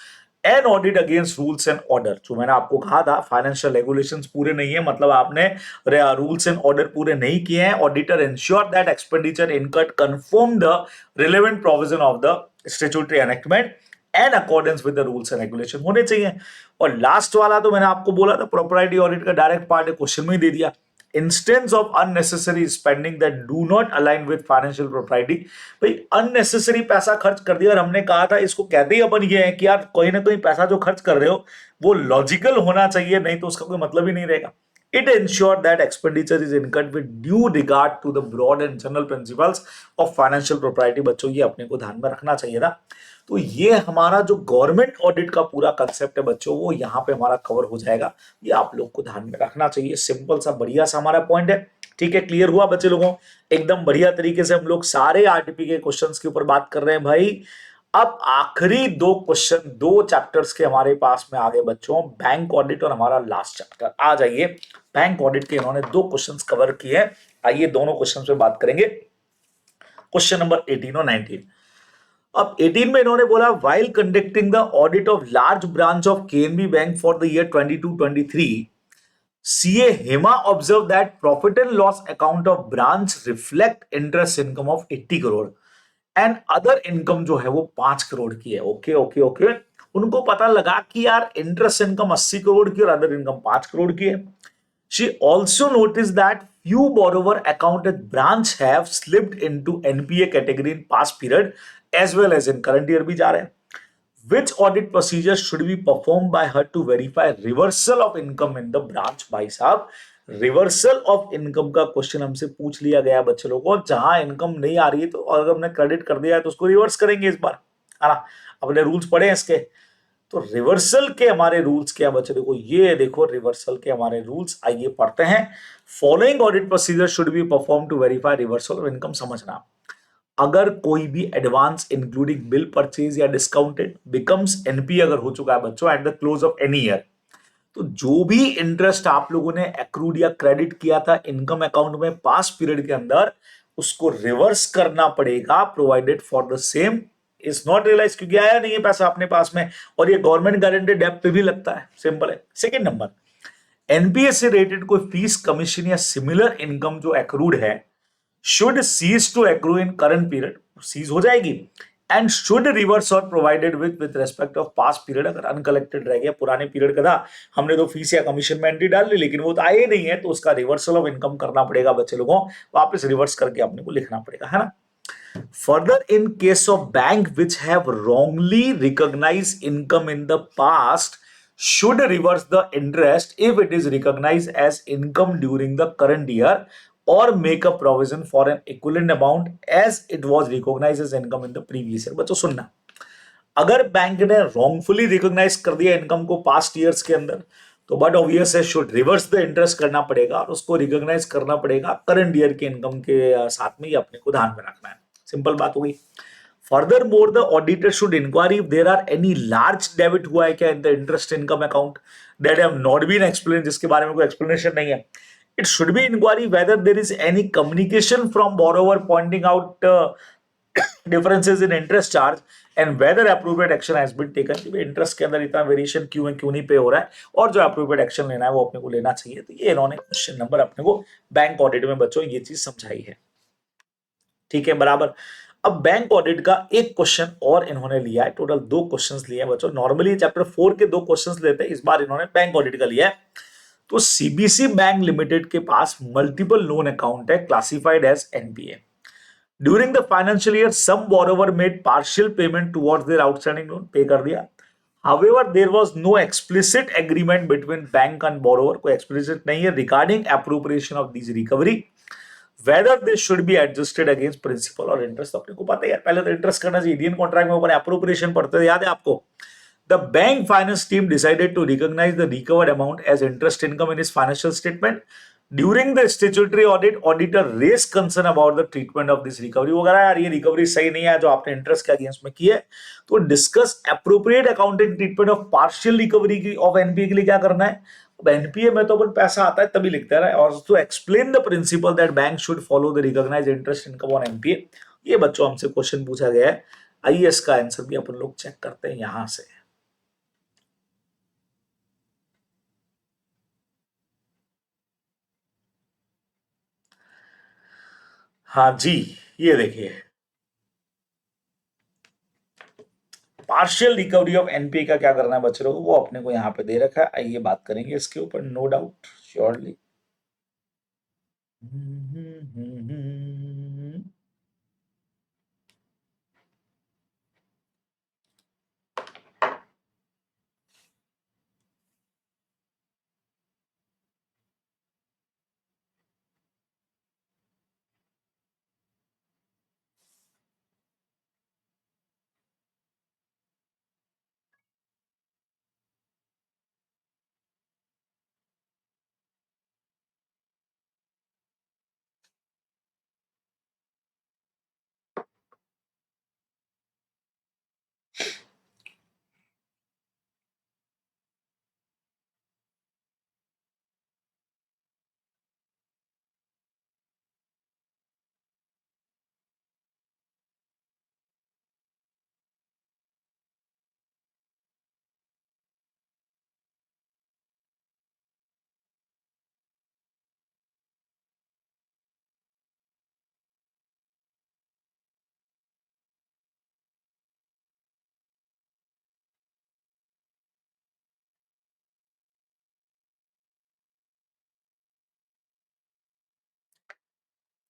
and audit against rules and order, जो मैंने आपको कहा था फाइनेंशियल रेगुलेशंस पूरे नहीं है, मतलब आपने रूल्स एंड ऑर्डर पूरे नहीं किए हैं। Auditor ensure that expenditure incurred confirm the relevant provision of the statutory enactment and accordance with the rules and regulation होने चाहिए। और लास्ट वाला तो मैंने आपको बोला था प्रॉपर्टी ऑडिट का डायरेक्ट पार्ट है, क्वेश्चन में ही दे दिया। Instance of unnecessary spending that do not align with financial propriety. भाई अननेसेसरी पैसा खर्च कर दिया और हमने कहा था इसको कहते ही अपन ये है कि यार कोई ना कोई पैसा जो खर्च कर रहे हो वो लॉजिकल होना चाहिए, नहीं तो उसका कोई मतलब ही नहीं रहेगा। It ensure that expenditure is incurred with due regard to the broad and general principles of financial propriety। बच्चों ये अपने को ध्यान में रखना चाहिए ना। तो ये हमारा जो गवर्नमेंट ऑडिट का पूरा कंसेप्ट है बच्चों, वो यहाँ पे हमारा कवर हो जाएगा। ये आप लोग को ध्यान में रखना चाहिए। सिंपल सा बढ़िया सा हमारा पॉइंट है। ठीक है, क्लियर हुआ बच्चे लोगों? एकदम बढ़िया तरीके से हम लोग सारे आरटीपी के क्वेश्चंस के ऊपर बात कर रहे हैं भाई। अब आखिरी दो क्वेश्चन, दो चैप्टर्स के हमारे पास में आगे बच्चों, बैंक ऑडिट और हमारा लास्ट चैप्टर। आ जाइए, बैंक ऑडिट के इन्होंने दो क्वेश्चंस कवर किए हैं। आइए दोनों क्वेश्चंस पे बात करेंगे, क्वेश्चन नंबर 18 और 19। अब 18 में इन्होंने बोला while conducting the audit of large branch of KNB bank for the year 22-23, CA Hema observe that profit and loss account of branch reflect interest income of 80 crore and other income जो है वो 5 करोड़ की है। ओके ओके ओके, उनको पता लगा कि यार इंटरेस्ट इनकम 80 करोड़ की और अदर इनकम 5 करोड़ की है। She also noticed that few borrower account at branch have slipped into NPA category in past period as well as in current year भी जा रहे हैं। Which audit procedure should be performed by her to verify reversal of income in the branch? भाई साहब, reversal of income का question हमसे पूछ लिया गया बच्चे लोगों को। जहां इनकम नहीं आ रही है तो अगर हमने क्रेडिट कर दिया है तो उसको रिवर्स करेंगे इस बार, है ना। अपने रूल्स पढ़े हैं इसके। तो रिवर्सल के हमारे रूल्स क्या बच्चे देखो, ये देखो रिवर्सल के हमारे रूल्स, आइए पढ़ते हैं। Following audit procedure should be perform to verify reversal of income. समझना, अगर कोई भी एडवांस इंक्लूडिंग बिल परचेज या डिस्काउंटेड बिकम्स एनपी अगर हो चुका है बच्चों at the close of any year, तो जो भी इंटरेस्ट आप लोगों ने एक्रूड या क्रेडिट किया था इनकम अकाउंट में पास पीरियड के अंदर, उसको रिवर्स करना पड़ेगा provided for the same is not realize, क्योंकि आया नहीं है पैसा अपने पास में और ये गवर्नमेंट गारंटेड डेट पे भी लगता है। सिंपल है। सेकंड नंबर, एनपीए से रेटेड कोई फीस, कमीशन या सिमिलर इनकम जो एक्रूड है should cease to accrue in current period, cease हो जाएगी। And should reverse or provided with respect of past period, अगर अनकलेक्टेड रह गया पुराने पीरियड का था, हमने तो फीस या कमीशन में एंट्री डाल ली लेकिन वो तो आए नहीं है, तो उसका रिवर्सल ऑफ इनकम करना पड़ेगा बच्चे लोगों, वापस रिवर्स करके अपने को लिखना पड़ेगा, है ना। Further, in case of bank which have wrongly recognized income in the past, should reverse the interest if it is recognized as income during the current year or make a provision for an equivalent amount as it was recognized as income in the previous year। बच्चों सुनना, अगर bank ने wrongfully recognize कर दिया income को past years के अंदर, तो बट ऑब्वियस है शुड रिवर्स द इंटरेस्ट करना पड़ेगा और उसको रिकॉग्नाइज करना पड़ेगा करंट ईयर के इनकम के साथ में, ये अपने को ध्यान में रखना है। सिंपल बात हो गई। Furthermore, the auditor should inquire if there are any large debit हुआ है क्या in the interest income account that have not been explained, जिसके बारे में कोई explanation नहीं है। It should be inquiry whether there is any communication from borrower pointing out differences in interest charge and whether appropriate action has been taken, कि interest के अंदर इतना वेरिएशन क्यों है, क्यों नहीं पे हो रहा है और जो अप्रोप्रिएट एक्शन लेना है वो अपने को लेना चाहिए। तो ये इन्होंने क्वेश्चन नंबर अपने को बैंक ऑडिट में बच्चों ये चीज समझाई है। ठीक है, बराबर। अब बैंक ऑडिट का एक क्वेश्चन और इन्होंने लिया है, टोटल दो क्वेश्चंस लिए हैं बच्चों। नॉर्मली चैप्टर 4 के दो क्वेश्चंस लेते हैं, इस बार इन्होंने बैंक ऑडिट का लिया है। तो सीबीसी बैंक लिमिटेड के पास मल्टीपल लोन अकाउंट है classified as NPA. During the financial year some borrower made partial payment towards their outstanding loan, pay कर दिया। However, there was no explicit agreement between bank and borrower, कोई explicit नहीं है regarding appropriation of these recovery, whether they should be adjusted against principal और interest। अपने को पता है यार, पहले तो इंटरेस्ट करना चाहिए, इंडियन कॉन्ट्रैक्ट में ऊपर एप्रोप्रिएशन पढ़ते थे, याद है आपको। The bank finance team decided to recognize the recovered amount as interest income in its financial statement. During the statutory audit, auditor raised concern about the treatment of this recovery। वो कह रहा है यार ये रिकवरी सही नहीं है जो आपने इंटरेस्ट के अगेंस्ट में की है। तो discuss appropriate accounting treatment of partial recovery की ऑफ एनपीए के लिए क्या करना है। अब एनपीए में तो अपन पैसा आता है तभी लिखते हैं, और to explain the principle that bank should follow the recognize interest income on NPA. ये बच्चों हमसे क्वेश्चन पूछा गया है। आइए इसका आंसर भी अपन लोग चेक करते हैं यहां से। हाँ जी, ये देखिए पार्शियल रिकवरी ऑफ एनपीए का क्या करना है बच्चे लोगों, वो अपने को यहाँ पे दे रखा है। आइए बात करेंगे इसके ऊपर, नो डाउट, श्योरली।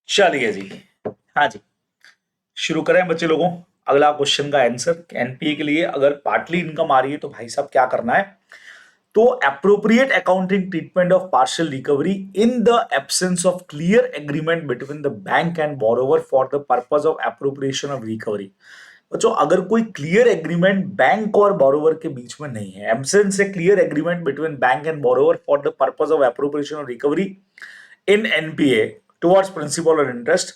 चलिए जी, हाँ जी, शुरू करें बच्चे लोगों। अगला क्वेश्चन का आंसर, एनपीए के लिए अगर पार्टली इनकम आ रही है तो भाई साहब क्या करना है? तो appropriate accounting treatment of partial recovery in the absence of clear agreement between the bank and borrower for the purpose of appropriation of recovery। बच्चों अगर कोई क्लियर एग्रीमेंट बैंक और बोरोवर के बीच में नहीं है, absence A clear agreement between bank and borrower for the purpose of appropriation और recovery in NPA towards principal or interest,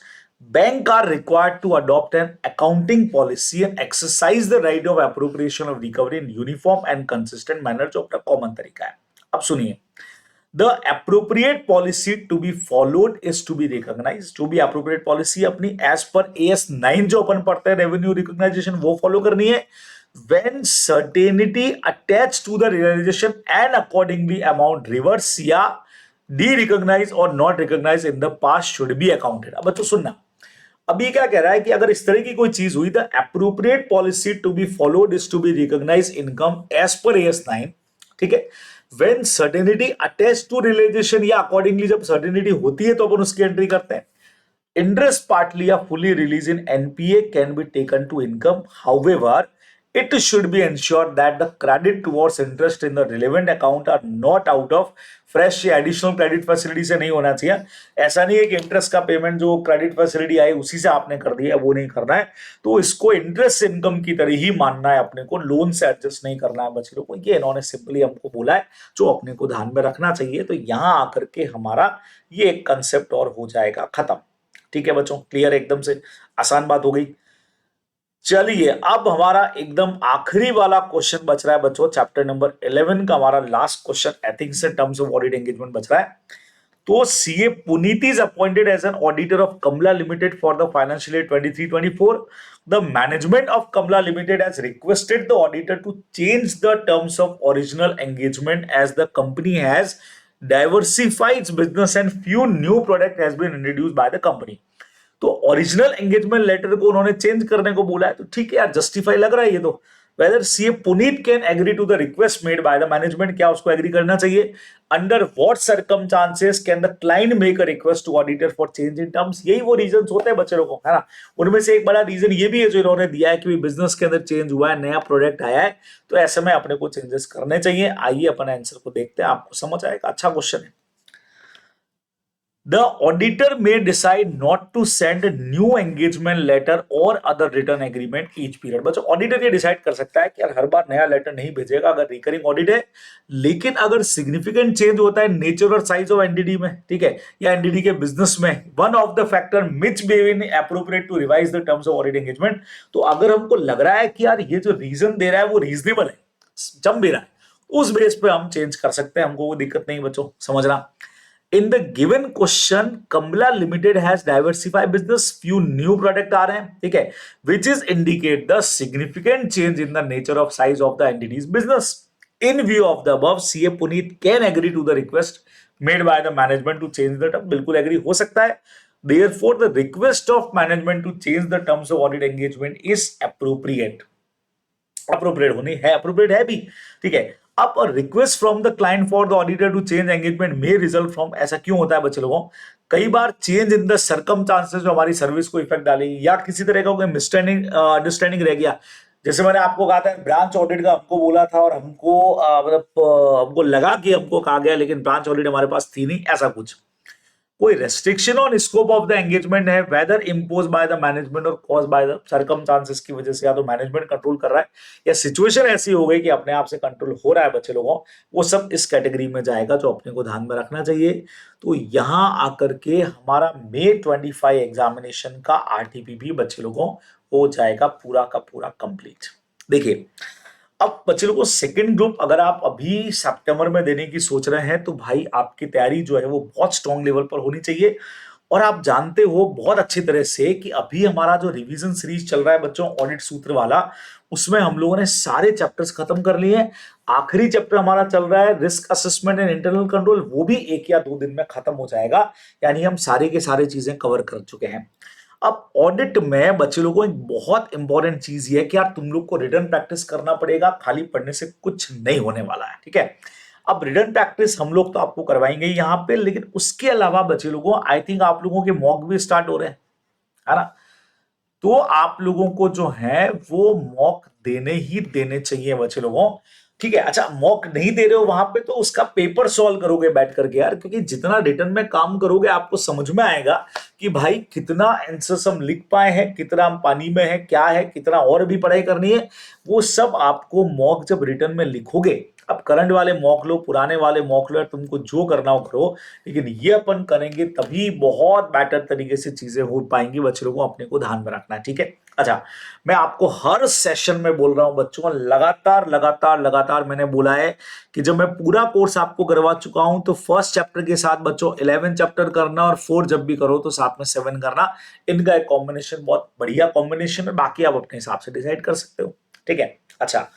bank are required to adopt an accounting policy and exercise the right of appropriation of recovery in uniform and consistent manner, जो अपना common तरीका है। अब सुनिए, the appropriate policy to be followed is to be recognized। जो भी appropriate policy अपनी as per AS9 जो अपन पढ़ते हैं रेवेन्यू रिकॉग्नाइजेशन, वो फॉलो करनी है। when certainty attached to the realization and accordingly amount reverse या de-recognize और not recognize in the past should be accounted। अब तो सुनना, अभी क्या कह रहा है कि अगर इस तरह की कोई चीज हुई, the appropriate policy to be followed is to be recognize income as per AS9। ठीक है, when certainty attach to realization या अकॉर्डिंगली जब सर्टेनिटी होती है तो अपन उसकी एंट्री करते हैं। Interest partly or fully released in NPA can be taken to income. However, it should be ensured that the credit towards interest in the relevant account are not out of fresh या additional credit facility से नहीं होना चाहिए। ऐसा नहीं है कि interest का पेमेंट जो क्रेडिट फैसिलिटी आई उसी से आपने कर दिया, वो नहीं करना है। तो इसको इंटरेस्ट इनकम की तरह ही मानना है अपने को, लोन से एडजस्ट नहीं करना है बच्चे लोगों को। ये इन्होंने सिंपली हमको बोला है जो अपने को ध्यान में रखना चाहिए। तो यहां आकर के हमारा ये एक कंसेप्ट और हो जाएगा खत्म। ठीक है बच्चों, क्लियर, एकदम से आसान बात हो गई। चलिए अब हमारा एकदम आखिरी वाला क्वेश्चन बच रहा है बच्चों, चैप्टर नंबर 11 का हमारा last question ethics in terms of audit engagement बच रहा है। तो CA Puneet is appointed as an auditor of Kamala limited for the financial year 23-24। The management of Kamala limited has requested the auditor to change the terms of original engagement as the company has diversified its business and few new product has been introduced by the company. तो original engagement letter को उन्होंने change करने को बोला है, तो ठीक है यार, जस्टिफाई लग रहा है ये तो। Whether CA Puneet can agree to the request made by the management, क्या उसको एग्री करना चाहिए? Under what circumstances can the client make a request to auditor for change in terms? यही वो रीजंस होते हैं बच्चे लोगों को, है ना। उनमें से एक बड़ा रीजन ये भी है जो इन्होंने दिया है कि बिजनेस के अंदर चेंज हुआ है, नया प्रोडक्ट आया है, तो ऐसे में अपने को चेंजेस करने चाहिए। आइए अपन आंसर को देखते हैं, आपको समझ आएगा। अच्छा क्वेश्चन है। The auditor may decide not to send a new engagement letter or other written agreement each period। बच्चों ऑडिटर ये डिसाइड कर सकता है कि यार हर बार नया लेटर नहीं भेजेगा अगर रिकरिंग ऑडिट है, लेकिन अगर सिग्निफिकेंट चेंज होता है नेचर और साइज ऑफ एनटीटी में, ठीक है, या एनटीटी के बिजनेस में, one of the factor which may be appropriate to revise the terms of audit engagement. तो अगर हमको लग रहा है कि यार ये जो रीजन दे रहा है वो रीजनेबल है, जम भी रहा है, उस बेस पे हम चेंज कर सकते हैं, हमको वो दिक्कत नहीं बच्चों, समझना। In the given question, Kamla Limited has diversified business, few new product आ रहे हैं, ठीक है, which is indicate the significant change in the nature of size of the entity's business. In view of the above, CA Puneet can agree to the request made by the management to change the term। बिल्कुल agree हो सकता है। Therefore, the request of management to change the terms of audit engagement is appropriate। Appropriate होनी है, appropriate है भी, ठीक है। अब request from the client for the auditor to change engagement में रिजल्ट फ्रॉम, ऐसा क्यों होता है बच्चे लोगों? कई बार चेंज इन द सर्कमस्टांसेस जो हमारी सर्विस को इफेक्ट डालेगी, या किसी तरह का कोई अंडरस्टैंडिंग रह गया। जैसे मैंने आपको कहा था ब्रांच ऑडिट का हमको बोला था, और हमको हमको लगा कि हमको कहा गया, लेकिन ब्रांच ऑडिट हमारे पास थी नहीं, ऐसा कुछ। कोई restriction on scope of the engagement है, whether impose by the management और कॉज बाय द सर्कमस्टांसेस की वजह से, या तो मैनेजमेंट कंट्रोल कर रहा है या सिचुएशन ऐसी हो गई कि अपने आप से कंट्रोल हो रहा है बच्चे लोगों, वो सब इस कैटेगरी में जाएगा जो अपने को ध्यान में रखना चाहिए। तो यहां आकर के हमारा May 25 एग्जामिनेशन का आरटीपी भी बच्चे लोगों हो जाएगा पूरा का पूरा कंप्लीट। देखिए, अब बच्चे लोगों को सेकंड ग्रुप अगर आप अभी सितंबर में देने की सोच रहे हैं, तो भाई आपकी तैयारी जो है वो बहुत स्ट्रांग लेवल पर होनी चाहिए। और आप जानते हो बहुत अच्छी तरह से कि अभी हमारा जो रिवीजन सीरीज चल रहा है बच्चों, ऑडिट सूत्र वाला, उसमें हम लोगों ने सारे चैप्टर्स खत्म कर लिए हैं। आखिरी चैप्टर हमारा चल रहा है risk assessment and internal control, वो भी 1 या 2 दिन में खत्म हो जाएगा। यानी हम सारे के सारे चीजें कवर कर चुके हैं। अब ऑडिट में बच्चे लोगों को एक बहुत इंपॉर्टेंट चीज ये है कि यार तुम लोग को रिटन प्रैक्टिस करना पड़ेगा, खाली पढ़ने से कुछ नहीं होने वाला है, ठीक है। अब रिटन प्रैक्टिस हम लोग तो आपको करवाएंगे यहाँ पे, लेकिन उसके अलावा बच्चे लोगों आई थिंक आप लोगों के मॉक भी स्टार्ट हो रहे हैं, है ना। तो आप लोगों को जो है वो मॉक देने ही देने चाहिए बच्चे लोगों, ठीक है। अच्छा, मॉक नहीं दे रहे हो वहां पे, तो उसका पेपर सॉल्व करोगे बैठ करके यार, क्योंकि जितना रिटर्न में काम करोगे आपको समझ में आएगा कि भाई कितना आंसर्स हम लिख पाए हैं, कितना हम पानी में है, क्या है, कितना और भी पढ़ाई करनी है, वो सब आपको मॉक जब रिटर्न में लिखोगे। अब करंट वाले मॉक लो, पुराने वाले मॉक लो, तुमको जो करना हो करो, लेकिन ये अपन करेंगे तभी बहुत बेटर तरीके से चीजें हो पाएंगी बच्चों को, अपने को ध्यान में रखना है, ठीक है। अच्छा, मैं आपको हर सेशन में बोल रहा हूं बच्चों, लगातार लगातार लगातार मैंने बोला है कि जब मैं पूरा कोर्स आपको करवा चुका हूं, तो फर्स्ट चैप्टर के साथ बच्चों 11 चैप्टर करना, और 4 जब भी करो तो साथ में 7 करना। इनका एक कॉम्बिनेशन बहुत बढ़िया कॉम्बिनेशन है, बाकी आप अपने हिसाब से डिसाइड कर सकते हो, ठीक है। अच्छा,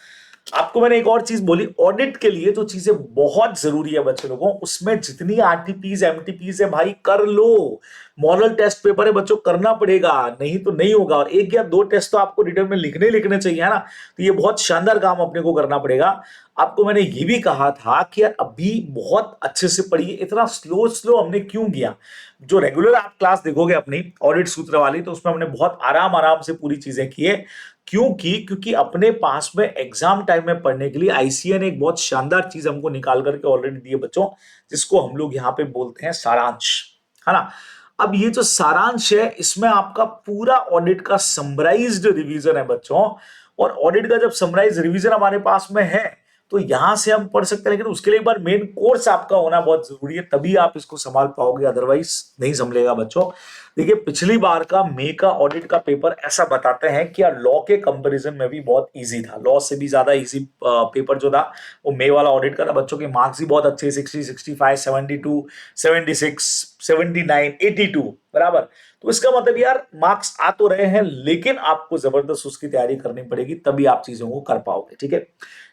आपको मैंने एक और चीज बोली, ऑडिट के लिए जो चीजें बहुत जरूरी है बच्चों लोगों, उसमें जितनी आरटीपीज एमटीपीज है भाई कर लो। मॉडल टेस्ट पेपर है बच्चों, करना पड़ेगा, नहीं तो नहीं होगा। और 1 या 2 टेस्ट तो आपको रिटर्न में लिखने चाहिए, है ना। तो ये बहुत शानदार काम अपने को करना पड़ेगा। आपको मैंने ये भी कहा था कि यार अभी बहुत अच्छे से पढ़िए, इतना स्लो स्लो हमने क्यों किया। जो रेगुलर आप क्लास देखोगे अपनी ऑडिट सूत्र वाली, तो उसमें हमने बहुत आराम आराम से पूरी चीजें की है। क्योंकि अपने पास में एग्जाम टाइम में पढ़ने के लिए आईसीए ने एक बहुत शानदार चीज हमको निकाल करके ऑलरेडी दी है बच्चों, जिसको हम लोग यहाँ पे बोलते हैं सारांश, है ना। अब ये जो सारांश है, इसमें आपका पूरा ऑडिट का समराइज्ड रिवीजन है बच्चों। और ऑडिट का जब समराइज रिवीजन हमारे पास में है, तो यहां से हम पढ़ सकते हैं, लेकिन उसके लिए एक बार मेन कोर्स आपका होना बहुत जरूरी है, तभी आप इसको संभाल पाओगे, अदरवाइज नहीं संभलेगा बच्चों। देखिए, पिछली बार का मे का ऑडिट का पेपर ऐसा बताते हैं कि यार लॉ के कंपैरिजन में भी बहुत इजी था, लॉ से भी ज्यादा इजी पेपर जो था वो मे वाला ऑडिट का था। बच्चों के मार्क्स भी बहुत अच्छे, 60, 65, 72, 76, 79, 82 बराबर। तो इसका मतलब यार मार्क्स आ तो रहे हैं, लेकिन आपको जबरदस्त उसकी तैयारी करनी पड़ेगी, तभी आप चीजों को कर पाओगे, ठीक है।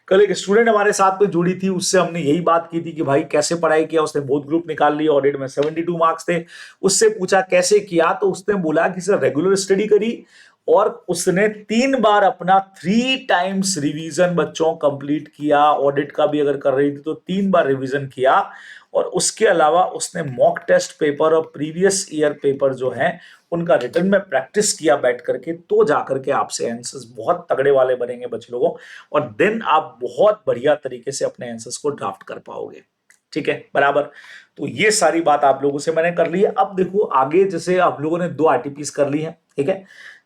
कल एक स्टूडेंट हमारे साथ में जुड़ी थी, उससे हमने यही बात की थी कि भाई कैसे पढ़ाई किया। उसने बोथ ग्रुप निकाल लिया, ऑडिट में 72 मार्क्स थे। उससे पूछा कैसे किया, तो उसने बोला कि सर रेगुलर स्टडी करी, और उसने 3 बार अपना 3 टाइम्स रिवीजन बच्चों कंप्लीट किया। ऑडिट का भी अगर कर रही थी तो 3 बार रिवीजन किया, और उसके अलावा उसने मॉक टेस्ट पेपर और प्रीवियस ईयर पेपर जो है उनका रिटर्न में प्रैक्टिस किया बैठ करके, तो जाकर के आपसे आंसर्स बहुत तगड़े वाले बनेंगे बच्चे लोगों, और देन आप बहुत बढ़िया तरीके से अपने आंसर्स को ड्राफ्ट कर पाओगे, ठीक है बराबर। तो ये सारी बात आप लोगों से मैंने कर ली है। अब देखो आगे, जैसे आप लोगों ने 2 आरटीपीस कर ली है, ठीक है।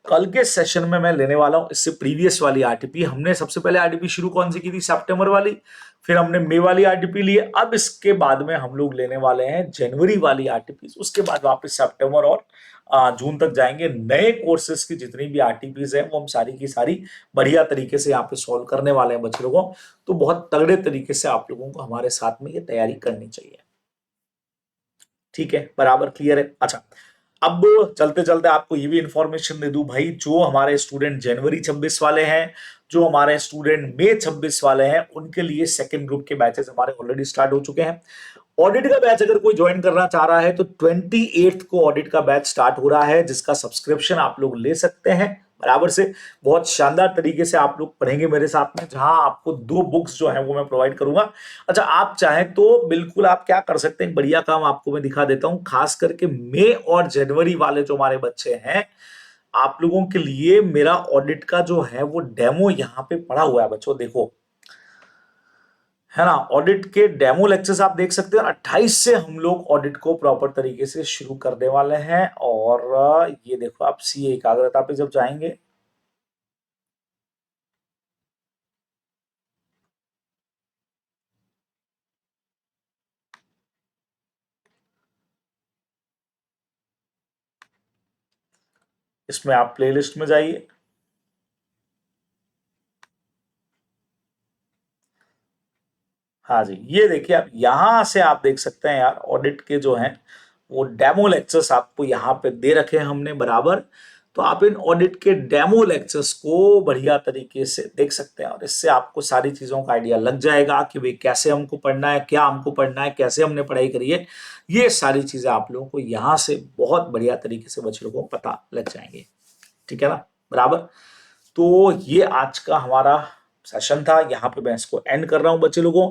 कल के सेशन में मैं लेने वाला हूं इससे प्रीवियस वाली आरटीपी। हमने सबसे पहले आरटीपी शुरू कौन सी की थी, सितंबर वाली, फिर हमने मई वाली आरटीपी ली है। अब इसके बाद में हम लोग लेने वाले हैं जनवरी वाली आरटीपी, उसके बाद वापस सितंबर और जून तक जाएंगे। नए कोर्सेज की जितनी भी आरटीपीज हैं वो हम सारी की सारी बढ़िया तरीके से यहाँ पे सॉल्व करने वाले हैं बच्चे लोगों। तो बहुत तगड़े तरीके से आप लोगों को हमारे साथ में ये तैयारी करनी चाहिए, ठीक है बराबर, क्लियर है। अच्छा, अब चलते चलते आपको ये भी इंफॉर्मेशन दे दूं भाई, जो हमारे स्टूडेंट जनवरी 26 वाले हैं, जो हमारे स्टूडेंट मई 26 वाले हैं, उनके लिए सेकंड ग्रुप के बैचेस हमारे ऑलरेडी स्टार्ट हो चुके हैं। ऑडिट का बैच अगर कोई ज्वाइन करना चाह रहा है तो 28 को ऑडिट का बैच स्टार्ट हो रहा है, जिसका सब्सक्रिप्शन आप लोग ले सकते हैं बराबर से बहुत शानदार तरीके से आप लोग पढ़ेंगे मेरे साथ में, जहां आपको 2 बुक्स जो है वो मैं प्रोवाइड करूंगा। अच्छा, आप चाहें तो बिल्कुल आप क्या कर सकते हैं, बढ़िया काम आपको मैं दिखा देता हूं। खास करके मई और जनवरी वाले जो हमारे बच्चे हैं, आप लोगों के लिए मेरा ऑडिट का जो है वो डेमो यहाँ पे पड़ा हुआ है बच्चों, देखो, है ना। ऑडिट के डेमो लेक्चर्स आप देख सकते हैं। 28 से हम लोग ऑडिट को प्रॉपर तरीके से शुरू करने वाले हैं। और ये देखो, आप सीए एकाग्रता पे जब जाएंगे, इसमें आप प्लेलिस्ट में जाइए। हाँ जी, ये देखिए, आप यहां से आप देख सकते हैं यार, ऑडिट के जो हैं वो डेमो लेक्चर्स आपको यहाँ पे दे रखे हैं हमने, बराबर। तो आप इन ऑडिट के डेमो लेक्चर्स को बढ़िया तरीके से देख सकते हैं, और इससे आपको सारी चीजों का आइडिया लग जाएगा कि भाई कैसे हमको पढ़ना है, क्या हमको पढ़ना है, कैसे हमने पढ़ाई करी है। ये सारी चीजें आप लोगों को यहाँ से बहुत बढ़िया तरीके से बच्चों को पता लग जाएंगे, ठीक है ना, बराबर। तो ये आज का हमारा सेशन था, यहाँ पे मैं इसको एंड कर रहा हूं बच्चे लोगों।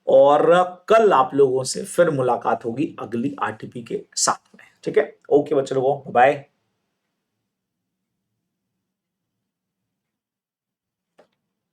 और कल आप लोगों से फिर मुलाकात होगी अगली आरटीपी के साथ में, ठीक है। ओके बच्चे लोगों, बाय।